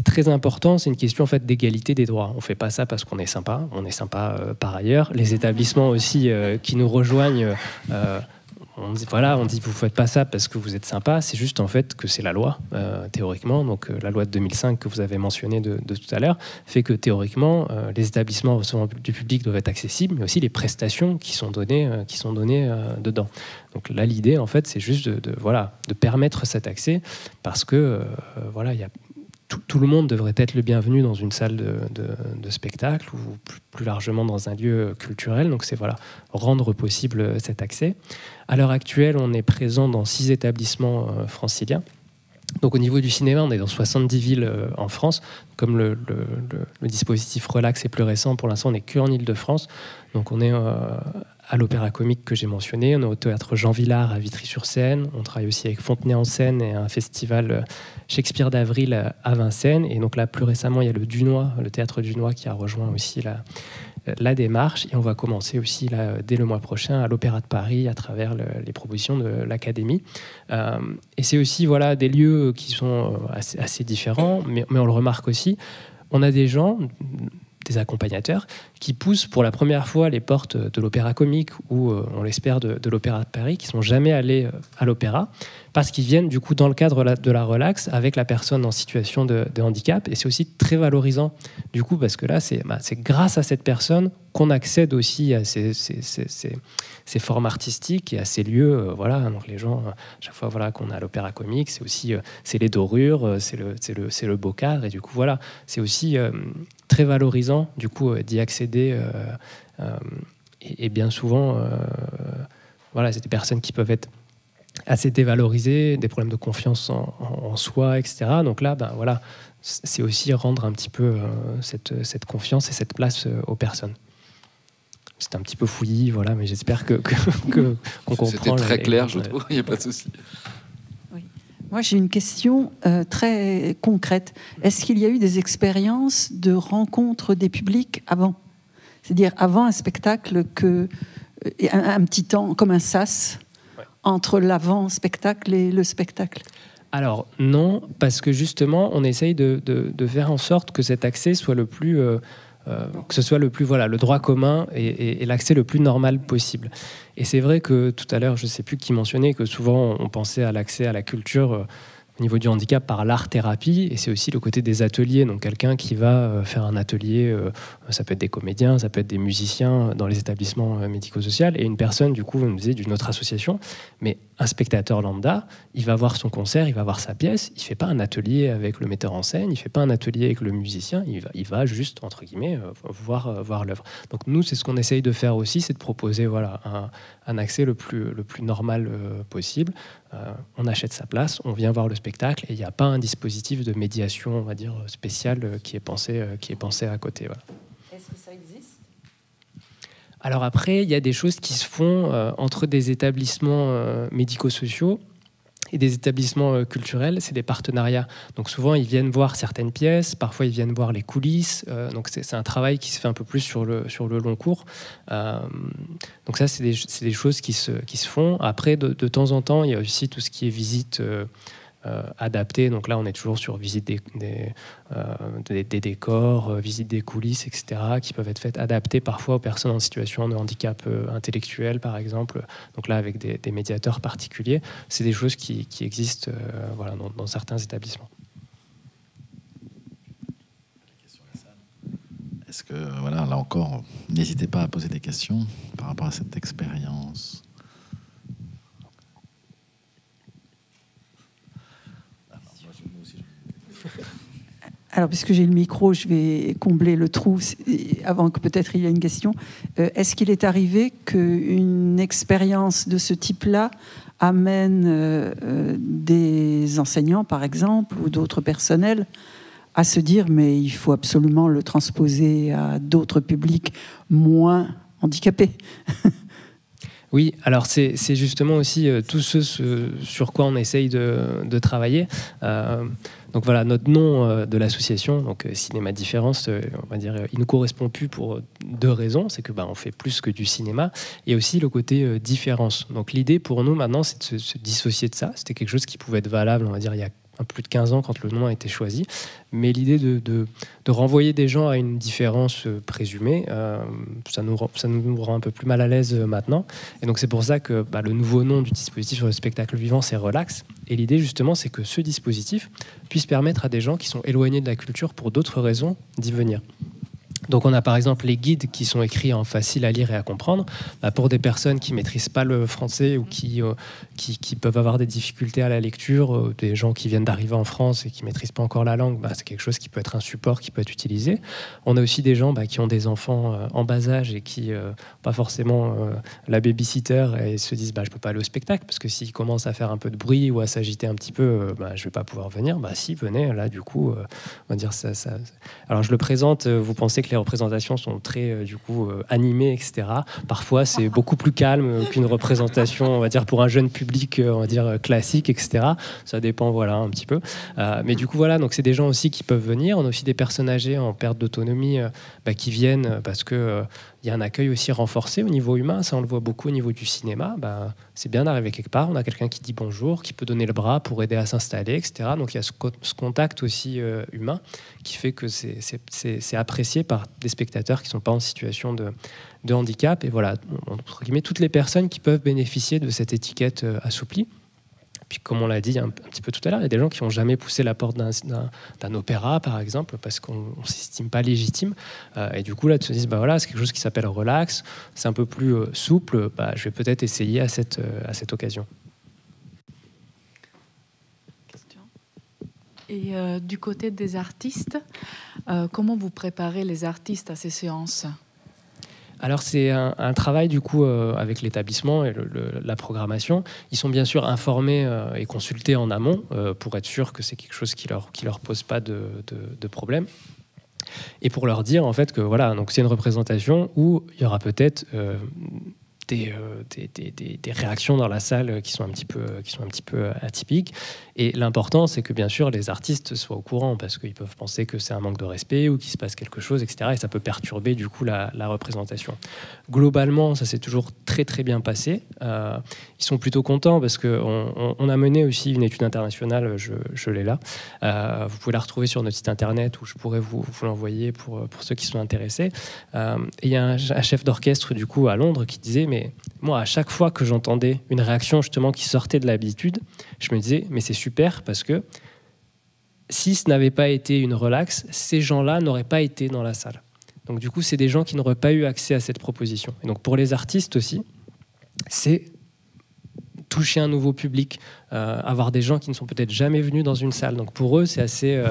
très important, c'est une question en fait d'égalité des droits. On ne fait pas ça parce qu'on est sympa, on est sympa par ailleurs. Les établissements aussi qui nous rejoignent, on dit vous ne faites pas ça parce que vous êtes sympa, c'est juste en fait que c'est la loi, théoriquement. Donc la loi de 2005 que vous avez mentionnée de tout à l'heure fait que théoriquement, les établissements recevant du public doivent être accessibles, mais aussi les prestations qui sont données dedans. Donc là, l'idée, en fait, c'est juste de permettre cet accès, parce que il y a tout le monde devrait être le bienvenu dans une salle de spectacle ou plus largement dans un lieu culturel. Donc c'est rendre possible cet accès. À l'heure actuelle, on est présent dans 6 établissements franciliens. Donc au niveau du cinéma, on est dans 70 villes en France. Comme le dispositif Relax est plus récent, pour l'instant, on n'est qu'en Île-de-France. Donc on est à l'Opéra Comique que j'ai mentionné, on est au théâtre Jean Vilar à Vitry-sur-Seine, on travaille aussi avec Fontenay-en-Seine et un festival Shakespeare d'Avril à Vincennes. Et donc là, plus récemment, il y a le Dunois, le théâtre Dunois qui a rejoint aussi la démarche. Et on va commencer aussi dès le mois prochain à l'Opéra de Paris à travers les propositions de l'Académie. Et c'est aussi des lieux qui sont assez différents, mais on le remarque aussi. On a des gens, des accompagnateurs, qui poussent pour la première fois les portes de l'Opéra Comique ou, on l'espère, de l'Opéra de Paris, qui ne sont jamais allés à l'opéra, parce qu'ils viennent du coup dans le cadre de la relax avec la personne en situation de handicap. Et c'est aussi très valorisant du coup, parce que là, c'est grâce à cette personne qu'on accède aussi à ces formes artistiques et à ces lieux. Donc les gens, chaque fois qu'on a à l'Opéra Comique, c'est aussi c'est les dorures, c'est le beau cadre. Et du coup, c'est aussi très valorisant du coup d'y accéder. Et bien souvent, c'est des personnes qui peuvent être assez dévalorisé, des problèmes de confiance en soi, etc. Donc là, voilà, c'est aussi rendre un petit peu cette confiance et cette place aux personnes. C'est un petit peu fouillis, voilà, mais j'espère qu'on comprend. C'était très clair, je trouve, il n'y a pas de souci. Oui. Moi, j'ai une question très concrète. Est-ce qu'il y a eu des expériences de rencontre des publics avant ? C'est-à-dire avant un spectacle, un petit temps, comme un sas, entre l'avant-spectacle et le spectacle ? Alors non, parce que justement, on essaye de faire en sorte que cet accès soit le plus... que ce soit le droit commun et l'accès le plus normal possible. Et c'est vrai que tout à l'heure, je ne sais plus qui mentionnait que souvent on pensait à l'accès à la culture au niveau du handicap par l'art-thérapie, et c'est aussi le côté des ateliers. Donc quelqu'un qui va faire un atelier, ça peut être des comédiens, ça peut être des musiciens dans les établissements médico-sociaux, et une personne, du coup, on nous disait d'une autre association, mais un spectateur lambda, il va voir son concert, il va voir sa pièce, il ne fait pas un atelier avec le metteur en scène, il ne fait pas un atelier avec le musicien, il va juste, entre guillemets, voir l'œuvre. Donc nous, c'est ce qu'on essaye de faire aussi, c'est de proposer un accès le plus normal possible. On achète sa place, on vient voir le spectacle, et il n'y a pas un dispositif de médiation, on va dire, spécial qui est pensé à côté. Voilà. Est-ce que ça existe ? Alors après, il y a des choses qui se font entre des établissements médico-sociaux et des établissements culturels, c'est des partenariats. Donc souvent, ils viennent voir certaines pièces, parfois ils viennent voir les coulisses. Donc c'est un travail qui se fait un peu plus sur le long cours. Donc ça, c'est des choses qui se font. Après, de temps en temps, il y a aussi tout ce qui est visite adaptée. Donc là, on est toujours sur visite des décors, visite des coulisses, etc., qui peuvent être faites adaptées parfois aux personnes en situation de handicap intellectuel, par exemple. Donc là, avec des médiateurs particuliers, c'est des choses qui existent dans certains établissements. Est-ce que, là encore, n'hésitez pas à poser des questions par rapport à cette expérience. Alors, puisque j'ai le micro, je vais combler le trou avant que peut-être il y ait une question. Est-ce qu'il est arrivé qu'une expérience de ce type-là amène des enseignants, par exemple, ou d'autres personnels à se dire mais il faut absolument le transposer à d'autres publics moins handicapés ? Oui, alors c'est justement aussi tout ce sur quoi on essaye de travailler. Donc voilà, notre nom de l'association, donc Cinéma Différence, on va dire, il ne correspond plus pour deux raisons. C'est que on fait plus que du cinéma, et aussi le côté différence. Donc l'idée pour nous maintenant, c'est de se dissocier de ça. C'était quelque chose qui pouvait être valable, on va dire, il y a plus de 15 ans quand le nom a été choisi. Mais l'idée de renvoyer des gens à une différence présumée, ça nous rend un peu plus mal à l'aise maintenant. Et donc c'est pour ça que le nouveau nom du dispositif sur le spectacle vivant, c'est Relax. Et l'idée justement, c'est que ce dispositif puisse permettre à des gens qui sont éloignés de la culture pour d'autres raisons d'y venir. Donc on a par exemple les guides qui sont écrits en facile à lire et à comprendre. Pour des personnes qui ne maîtrisent pas le français ou qui peuvent avoir des difficultés à la lecture, des gens qui viennent d'arriver en France et qui ne maîtrisent pas encore la langue, c'est quelque chose qui peut être un support qui peut être utilisé. On a aussi des gens qui ont des enfants en bas âge et qui pas forcément la babysitter et se disent je ne peux pas aller au spectacle parce que s'ils commencent à faire un peu de bruit ou à s'agiter un petit peu, je ne vais pas pouvoir venir. Si, venez, là du coup, on va dire ça. Alors je le présente, vous pensez que les représentations sont très animées, etc. Parfois, c'est beaucoup plus calme qu'une représentation, on va dire, pour un jeune public, on va dire, classique, etc. Ça dépend, un petit peu. Mais du coup, donc c'est des gens aussi qui peuvent venir. On a aussi des personnes âgées en perte d'autonomie qui viennent parce que il y a un accueil aussi renforcé au niveau humain. Ça, on le voit beaucoup au niveau du cinéma. C'est bien d'arriver quelque part. On a quelqu'un qui dit bonjour, qui peut donner le bras pour aider à s'installer, etc. Donc, il y a ce contact aussi humain qui fait que c'est apprécié par des spectateurs qui ne sont pas en situation de handicap. Et voilà, entre guillemets, toutes les personnes qui peuvent bénéficier de cette étiquette assouplie. Puis comme on l'a dit un petit peu tout à l'heure, il y a des gens qui n'ont jamais poussé la porte d'un opéra, par exemple, parce qu'on ne s'estime pas légitime. Et du coup, là, de se dire, c'est quelque chose qui s'appelle Relax, c'est un peu plus souple, je vais peut-être essayer à cette occasion. Question. Et du côté des artistes, comment vous préparez les artistes à ces séances ? Alors c'est un travail du coup avec l'établissement et la programmation. Ils sont bien sûr informés et consultés en amont pour être sûr que c'est quelque chose qui leur pose pas de problème. Et pour leur dire en fait que voilà, donc c'est une représentation où il y aura peut-être des réactions dans la salle qui sont un petit peu atypiques. Et l'important, c'est que bien sûr les artistes soient au courant, parce qu'ils peuvent penser que c'est un manque de respect ou qu'il se passe quelque chose, etc. Et ça peut perturber du coup la représentation. Globalement, ça s'est toujours très très bien passé. Ils sont plutôt contents parce qu'on a mené aussi une étude internationale, je l'ai là. Vous pouvez la retrouver sur notre site internet, où je pourrais vous l'envoyer pour ceux qui sont intéressés. Et il y a un chef d'orchestre du coup à Londres qui disait, mais moi à chaque fois que j'entendais une réaction justement qui sortait de l'habitude, je me disais mais c'est super, parce que si ce n'avait pas été une relaxe, ces gens-là n'auraient pas été dans la salle. Donc du coup, c'est des gens qui n'auraient pas eu accès à cette proposition. Et donc pour les artistes aussi, c'est toucher un nouveau public, avoir des gens qui ne sont peut-être jamais venus dans une salle. Donc pour eux, c'est assez...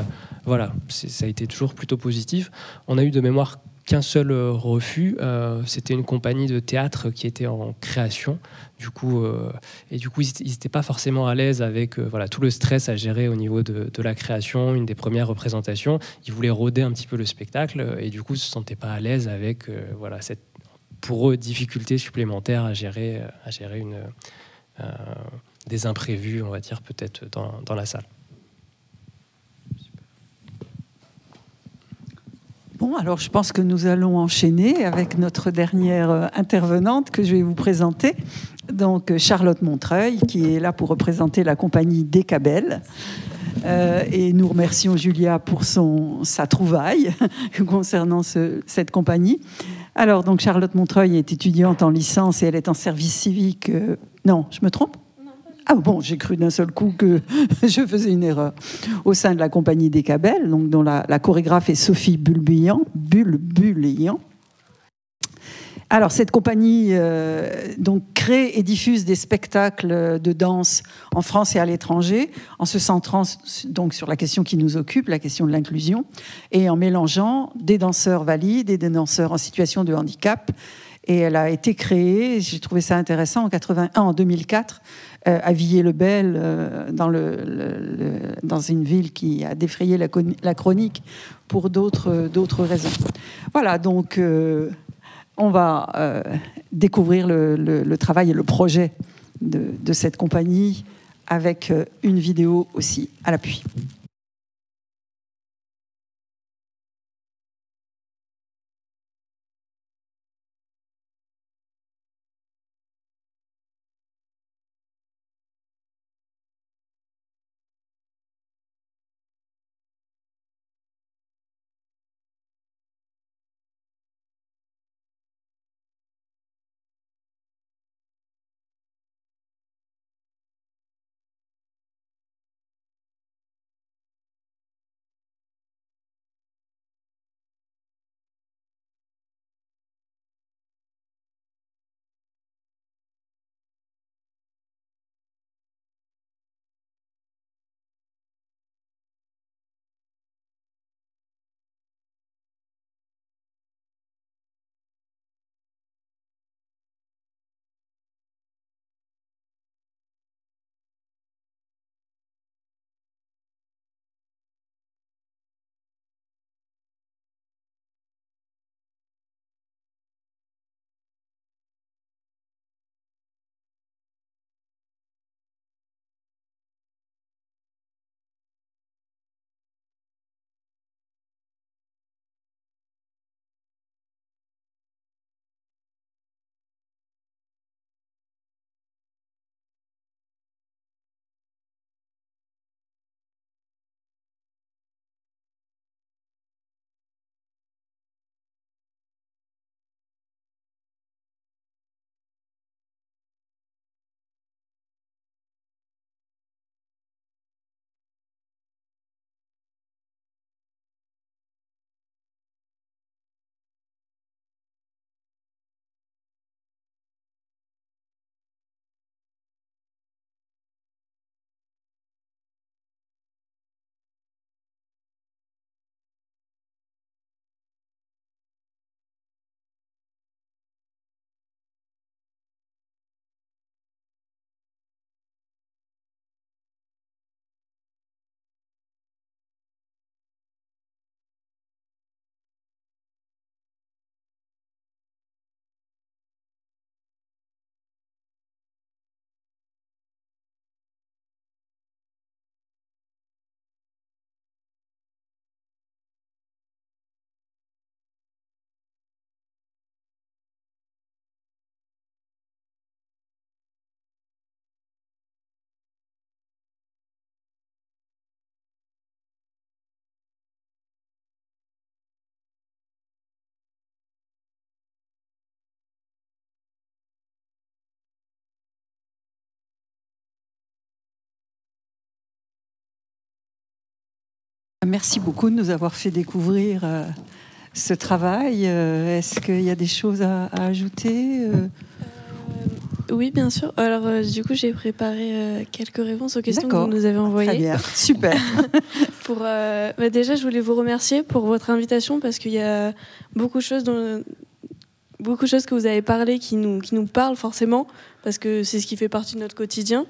voilà, ça a été toujours plutôt positif. On a eu de mémoire qu'un seul refus. C'était une compagnie de théâtre qui était en création. Du coup, ils n'étaient pas forcément à l'aise avec voilà, tout le stress à gérer au niveau de la création, une des premières représentations. Ils voulaient rôder un petit peu le spectacle et du coup, ne se sentaient pas à l'aise avec voilà, cette, pour eux, difficulté supplémentaire à gérer des imprévus, on va dire, peut-être dans la salle. Bon, alors je pense que nous allons enchaîner avec notre dernière intervenante que je vais vous présenter. Donc Charlotte Montreuil, qui est là pour représenter la compagnie Décabel. Et nous remercions Julia pour sa trouvaille concernant cette compagnie. Alors, donc Charlotte Montreuil est étudiante en licence et elle est en service civique. Non, je me trompe ? Ah bon, j'ai cru d'un seul coup que je faisais une erreur. Au sein de la compagnie Décabel, donc dont la chorégraphe est Sophie Bulbulian. Alors cette compagnie donc crée et diffuse des spectacles de danse en France et à l'étranger, en se centrant donc sur la question qui nous occupe, la question de l'inclusion, et en mélangeant des danseurs valides et des danseurs en situation de handicap. Et elle a été créée, j'ai trouvé ça intéressant, en 2004, à Villers-le-Bel, dans une ville qui a défrayé la chronique pour d'autres raisons. Voilà, donc on va découvrir le travail et le projet de cette compagnie avec une vidéo aussi à l'appui. Merci beaucoup de nous avoir fait découvrir ce travail. Est-ce qu'il y a des choses à ajouter Oui, bien sûr. Alors, du coup, j'ai préparé quelques réponses aux questions que vous nous avez envoyées. Très bien, super. Déjà, je voulais vous remercier pour votre invitation parce qu'il y a beaucoup de choses que vous avez parlé qui nous parlent forcément, parce que c'est ce qui fait partie de notre quotidien.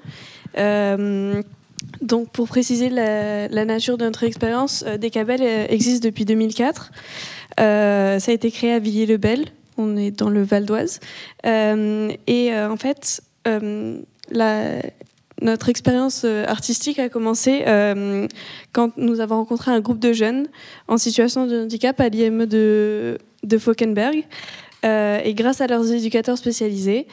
Donc, pour préciser la nature de notre expérience, Decabel existe depuis 2004. Ça a été créé à Villiers-le-Bel. On est dans le Val d'Oise. En fait, notre expérience artistique a commencé quand nous avons rencontré un groupe de jeunes en situation de handicap à l'IME de Fauquenberg. Et grâce à leurs éducateurs spécialisés,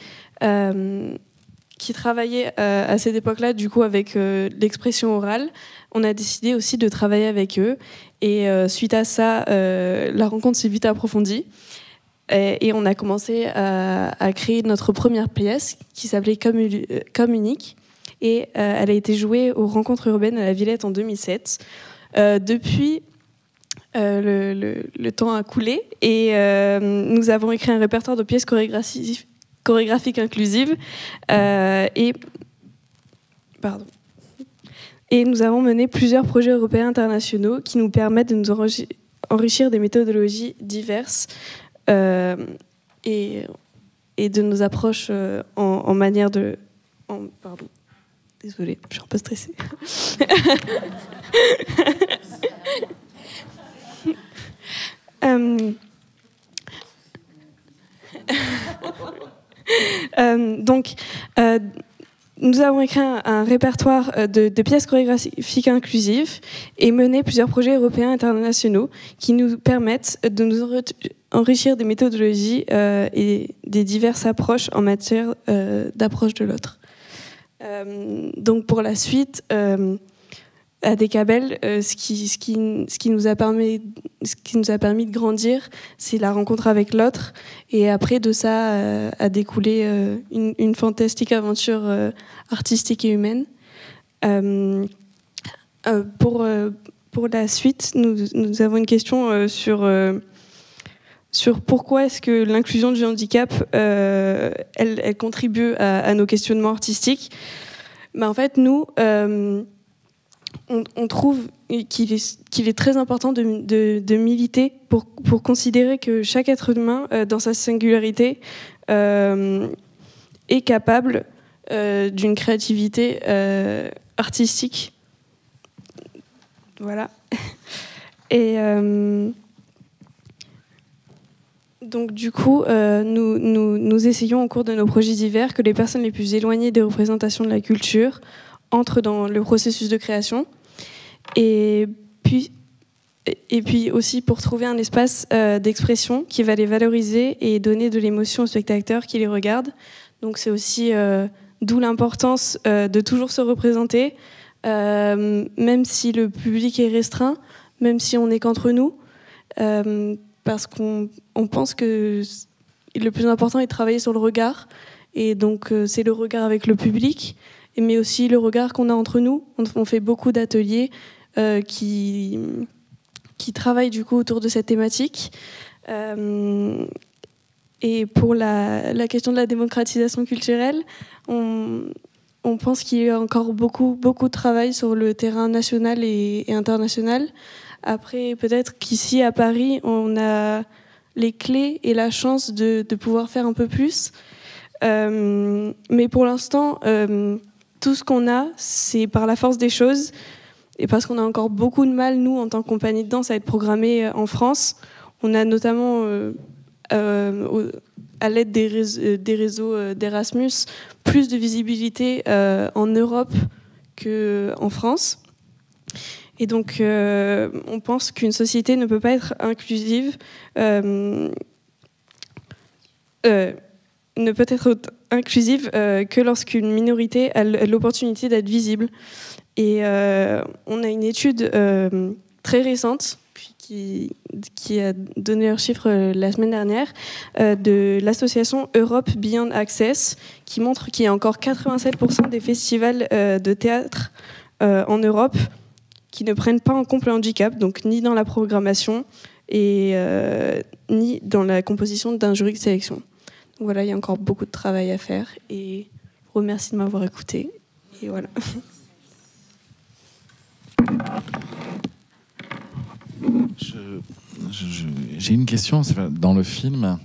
qui travaillaient à cette époque-là, du coup, avec l'expression orale, on a décidé aussi de travailler avec eux. Et suite à ça, la rencontre s'est vite approfondie. Et on a commencé à créer notre première pièce qui s'appelait Comme Unique. Et elle a été jouée aux Rencontres urbaines à la Villette en 2007. Depuis, le temps a coulé et nous avons écrit un répertoire de pièces chorégraphiques inclusives. Et nous avons mené plusieurs projets européens internationaux qui nous permettent de nous enrichir des méthodologies diverses et de nos approches en manière de... Désolée, je suis un peu stressée. Nous avons écrit un répertoire de pièces chorégraphiques inclusives et mené plusieurs projets européens internationaux qui nous permettent de nous enrichir des méthodologies et des diverses approches en matière d'approche de l'autre. Donc pour la suite, à Decabel, ce qui nous a permis de grandir, c'est la rencontre avec l'autre. Et après de ça a découlé une fantastique aventure artistique et humaine. Pour la suite, nous avons une question sur pourquoi est-ce que l'inclusion du handicap, elle contribue à nos questionnements artistiques. En fait, nous... On trouve qu'il est très important de militer pour considérer que chaque être humain, dans sa singularité, est capable d'une créativité artistique. Voilà. Et donc du coup, nous essayons au cours de nos projets divers que les personnes les plus éloignées des représentations de la culture entrent dans le processus de création. Et puis aussi pour trouver un espace d'expression qui va les valoriser et donner de l'émotion aux spectateurs qui les regardent. Donc c'est aussi d'où l'importance de toujours se représenter, même si le public est restreint, même si on n'est qu'entre nous, parce qu'on pense que le plus important est de travailler sur le regard. Et donc c'est le regard avec le public, mais aussi le regard qu'on a entre nous. On fait beaucoup d'ateliers qui travaillent du coup autour de cette thématique. Et pour la question de la démocratisation culturelle, on pense qu'il y a encore beaucoup de travail sur le terrain national et international. Après, peut-être qu'ici à Paris, on a les clés et la chance de pouvoir faire un peu plus. Mais pour l'instant, tout ce qu'on a, c'est par la force des choses. Et parce qu'on a encore beaucoup de mal, nous, en tant que compagnie de danse, à être programmés en France. On a notamment, à l'aide des réseaux d'Erasmus, plus de visibilité en Europe qu'en France. Et donc, on pense qu'une société ne peut pas être inclusive, ne peut être inclusive que lorsqu'une minorité a l'opportunité d'être visible. Et on a une étude très récente qui a donné leurs chiffres la semaine dernière de l'association Europe Beyond Access qui montre qu'il y a encore 87% des festivals de théâtre en Europe qui ne prennent pas en compte le handicap, donc ni dans la programmation et ni dans la composition d'un jury de sélection. Donc voilà, il y a encore beaucoup de travail à faire et je vous remercie de m'avoir écouté. Et voilà. J'ai une question. Dans le film,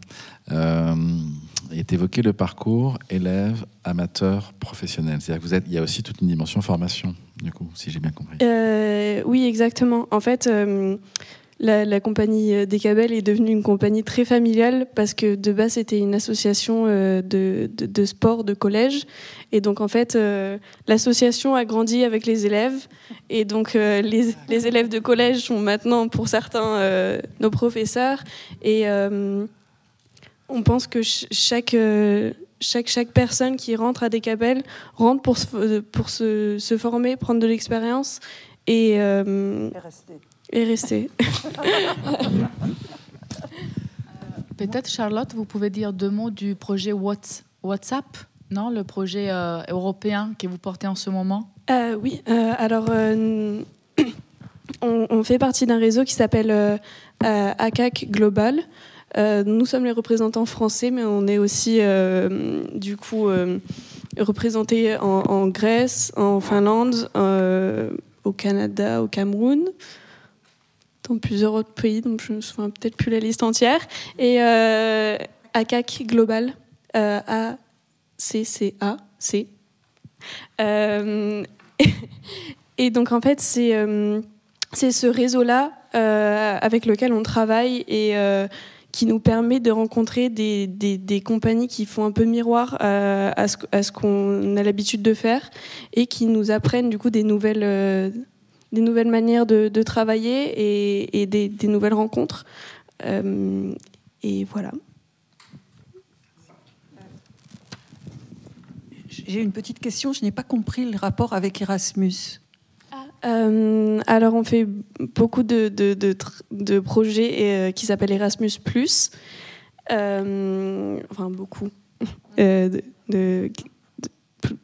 est évoqué le parcours élève, amateur, professionnel. C'est-à-dire qu'il y a aussi toute une dimension formation, du coup, si j'ai bien compris. Oui, exactement. En fait, la compagnie Décabel est devenue une compagnie très familiale parce que de base, c'était une association de sport de collège. Et donc, en fait, l'association a grandi avec les élèves. Et donc, les élèves de collège sont maintenant, pour certains, nos professeurs. Et on pense que chaque personne qui rentre à Décabel rentre pour se former, prendre de l'expérience et rester. Peut-être, Charlotte, vous pouvez dire 2 mots du projet WhatsApp, non, le projet européen que vous portez en ce moment. Oui, alors on fait partie d'un réseau qui s'appelle ACAC Global. Nous sommes les représentants français, mais on est aussi du coup représentés en Grèce, en Finlande, au Canada, au Cameroun, dans plusieurs autres pays, donc je ne me souviens peut-être plus la liste entière. Et ACAC Global, ACCAC. Et donc en fait, c'est ce réseau-là avec lequel on travaille et qui nous permet de rencontrer des compagnies qui font un peu miroir à ce qu'on a l'habitude de faire et qui nous apprennent du coup des nouvelles manières de travailler et des nouvelles rencontres. Et voilà. J'ai une petite question, je n'ai pas compris le rapport avec Erasmus. Alors on fait beaucoup de projets qui s'appellent Erasmus+, enfin beaucoup,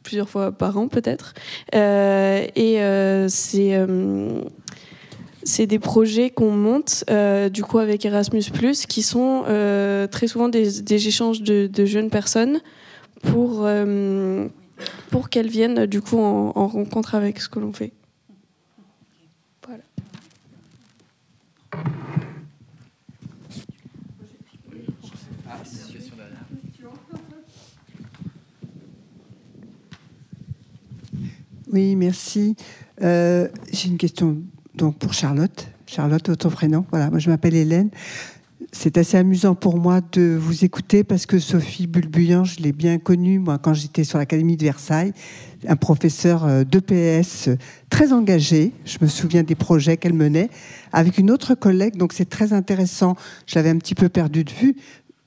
plusieurs fois par an peut-être, c'est des projets qu'on monte du coup avec Erasmus+, qui sont très souvent des échanges de jeunes personnes pour qu'elles viennent du coup en rencontre avec ce que l'on fait. Voilà. Oui, merci. J'ai une question donc pour Charlotte. Charlotte, ton prénom. Voilà, moi je m'appelle Hélène. C'est assez amusant pour moi de vous écouter parce que Sophie Bulbuyan, je l'ai bien connue, moi, quand j'étais sur l'Académie de Versailles, un professeur d'EPS très engagé. Je me souviens des projets qu'elle menait avec une autre collègue, donc c'est très intéressant. Je l'avais un petit peu perdue de vue.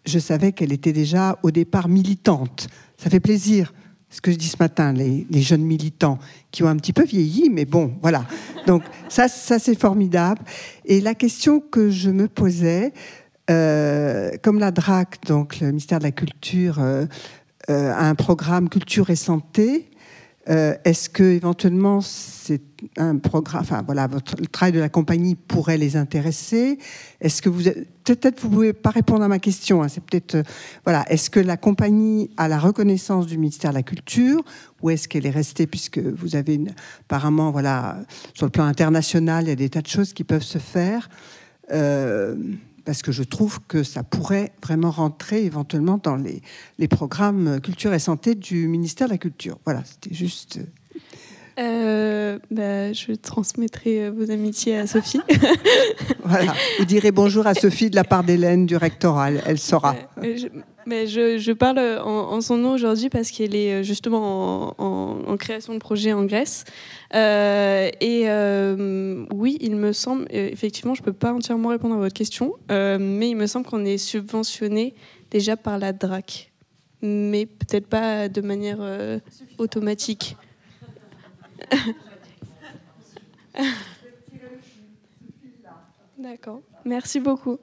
Je savais qu'elle était déjà au départ militante. Ça fait plaisir. Ce que je dis ce matin, les jeunes militants qui ont un petit peu vieilli, mais bon, voilà. Donc ça c'est formidable. Et la question que je me posais, comme la DRAC, donc le ministère de la Culture, a un programme Culture et Santé, est-ce que éventuellement c'est un programme, enfin voilà, le travail de la compagnie pourrait les intéresser? Est-ce que peut-être vous pouvez pas répondre à ma question, hein, c'est peut-être voilà, est-ce que la compagnie a la reconnaissance du ministère de la Culture ou est-ce qu'elle est restée, puisque vous avez apparemment voilà, sur le plan international il y a des tas de choses qui peuvent se faire, parce que je trouve que ça pourrait vraiment rentrer éventuellement dans les programmes Culture et Santé du ministère de la Culture. Voilà, c'était juste... je transmettrai vos amitiés à Sophie. Voilà, vous direz bonjour à Sophie de la part d'Hélène du rectorat, elle saura. Mais je parle en son nom aujourd'hui parce qu'elle est justement en création de projet en Grèce. Oui, il me semble, effectivement, je ne peux pas entièrement répondre à votre question, mais il me semble qu'on est subventionné déjà par la DRAC, mais peut-être pas de manière automatique. D'accord, merci beaucoup.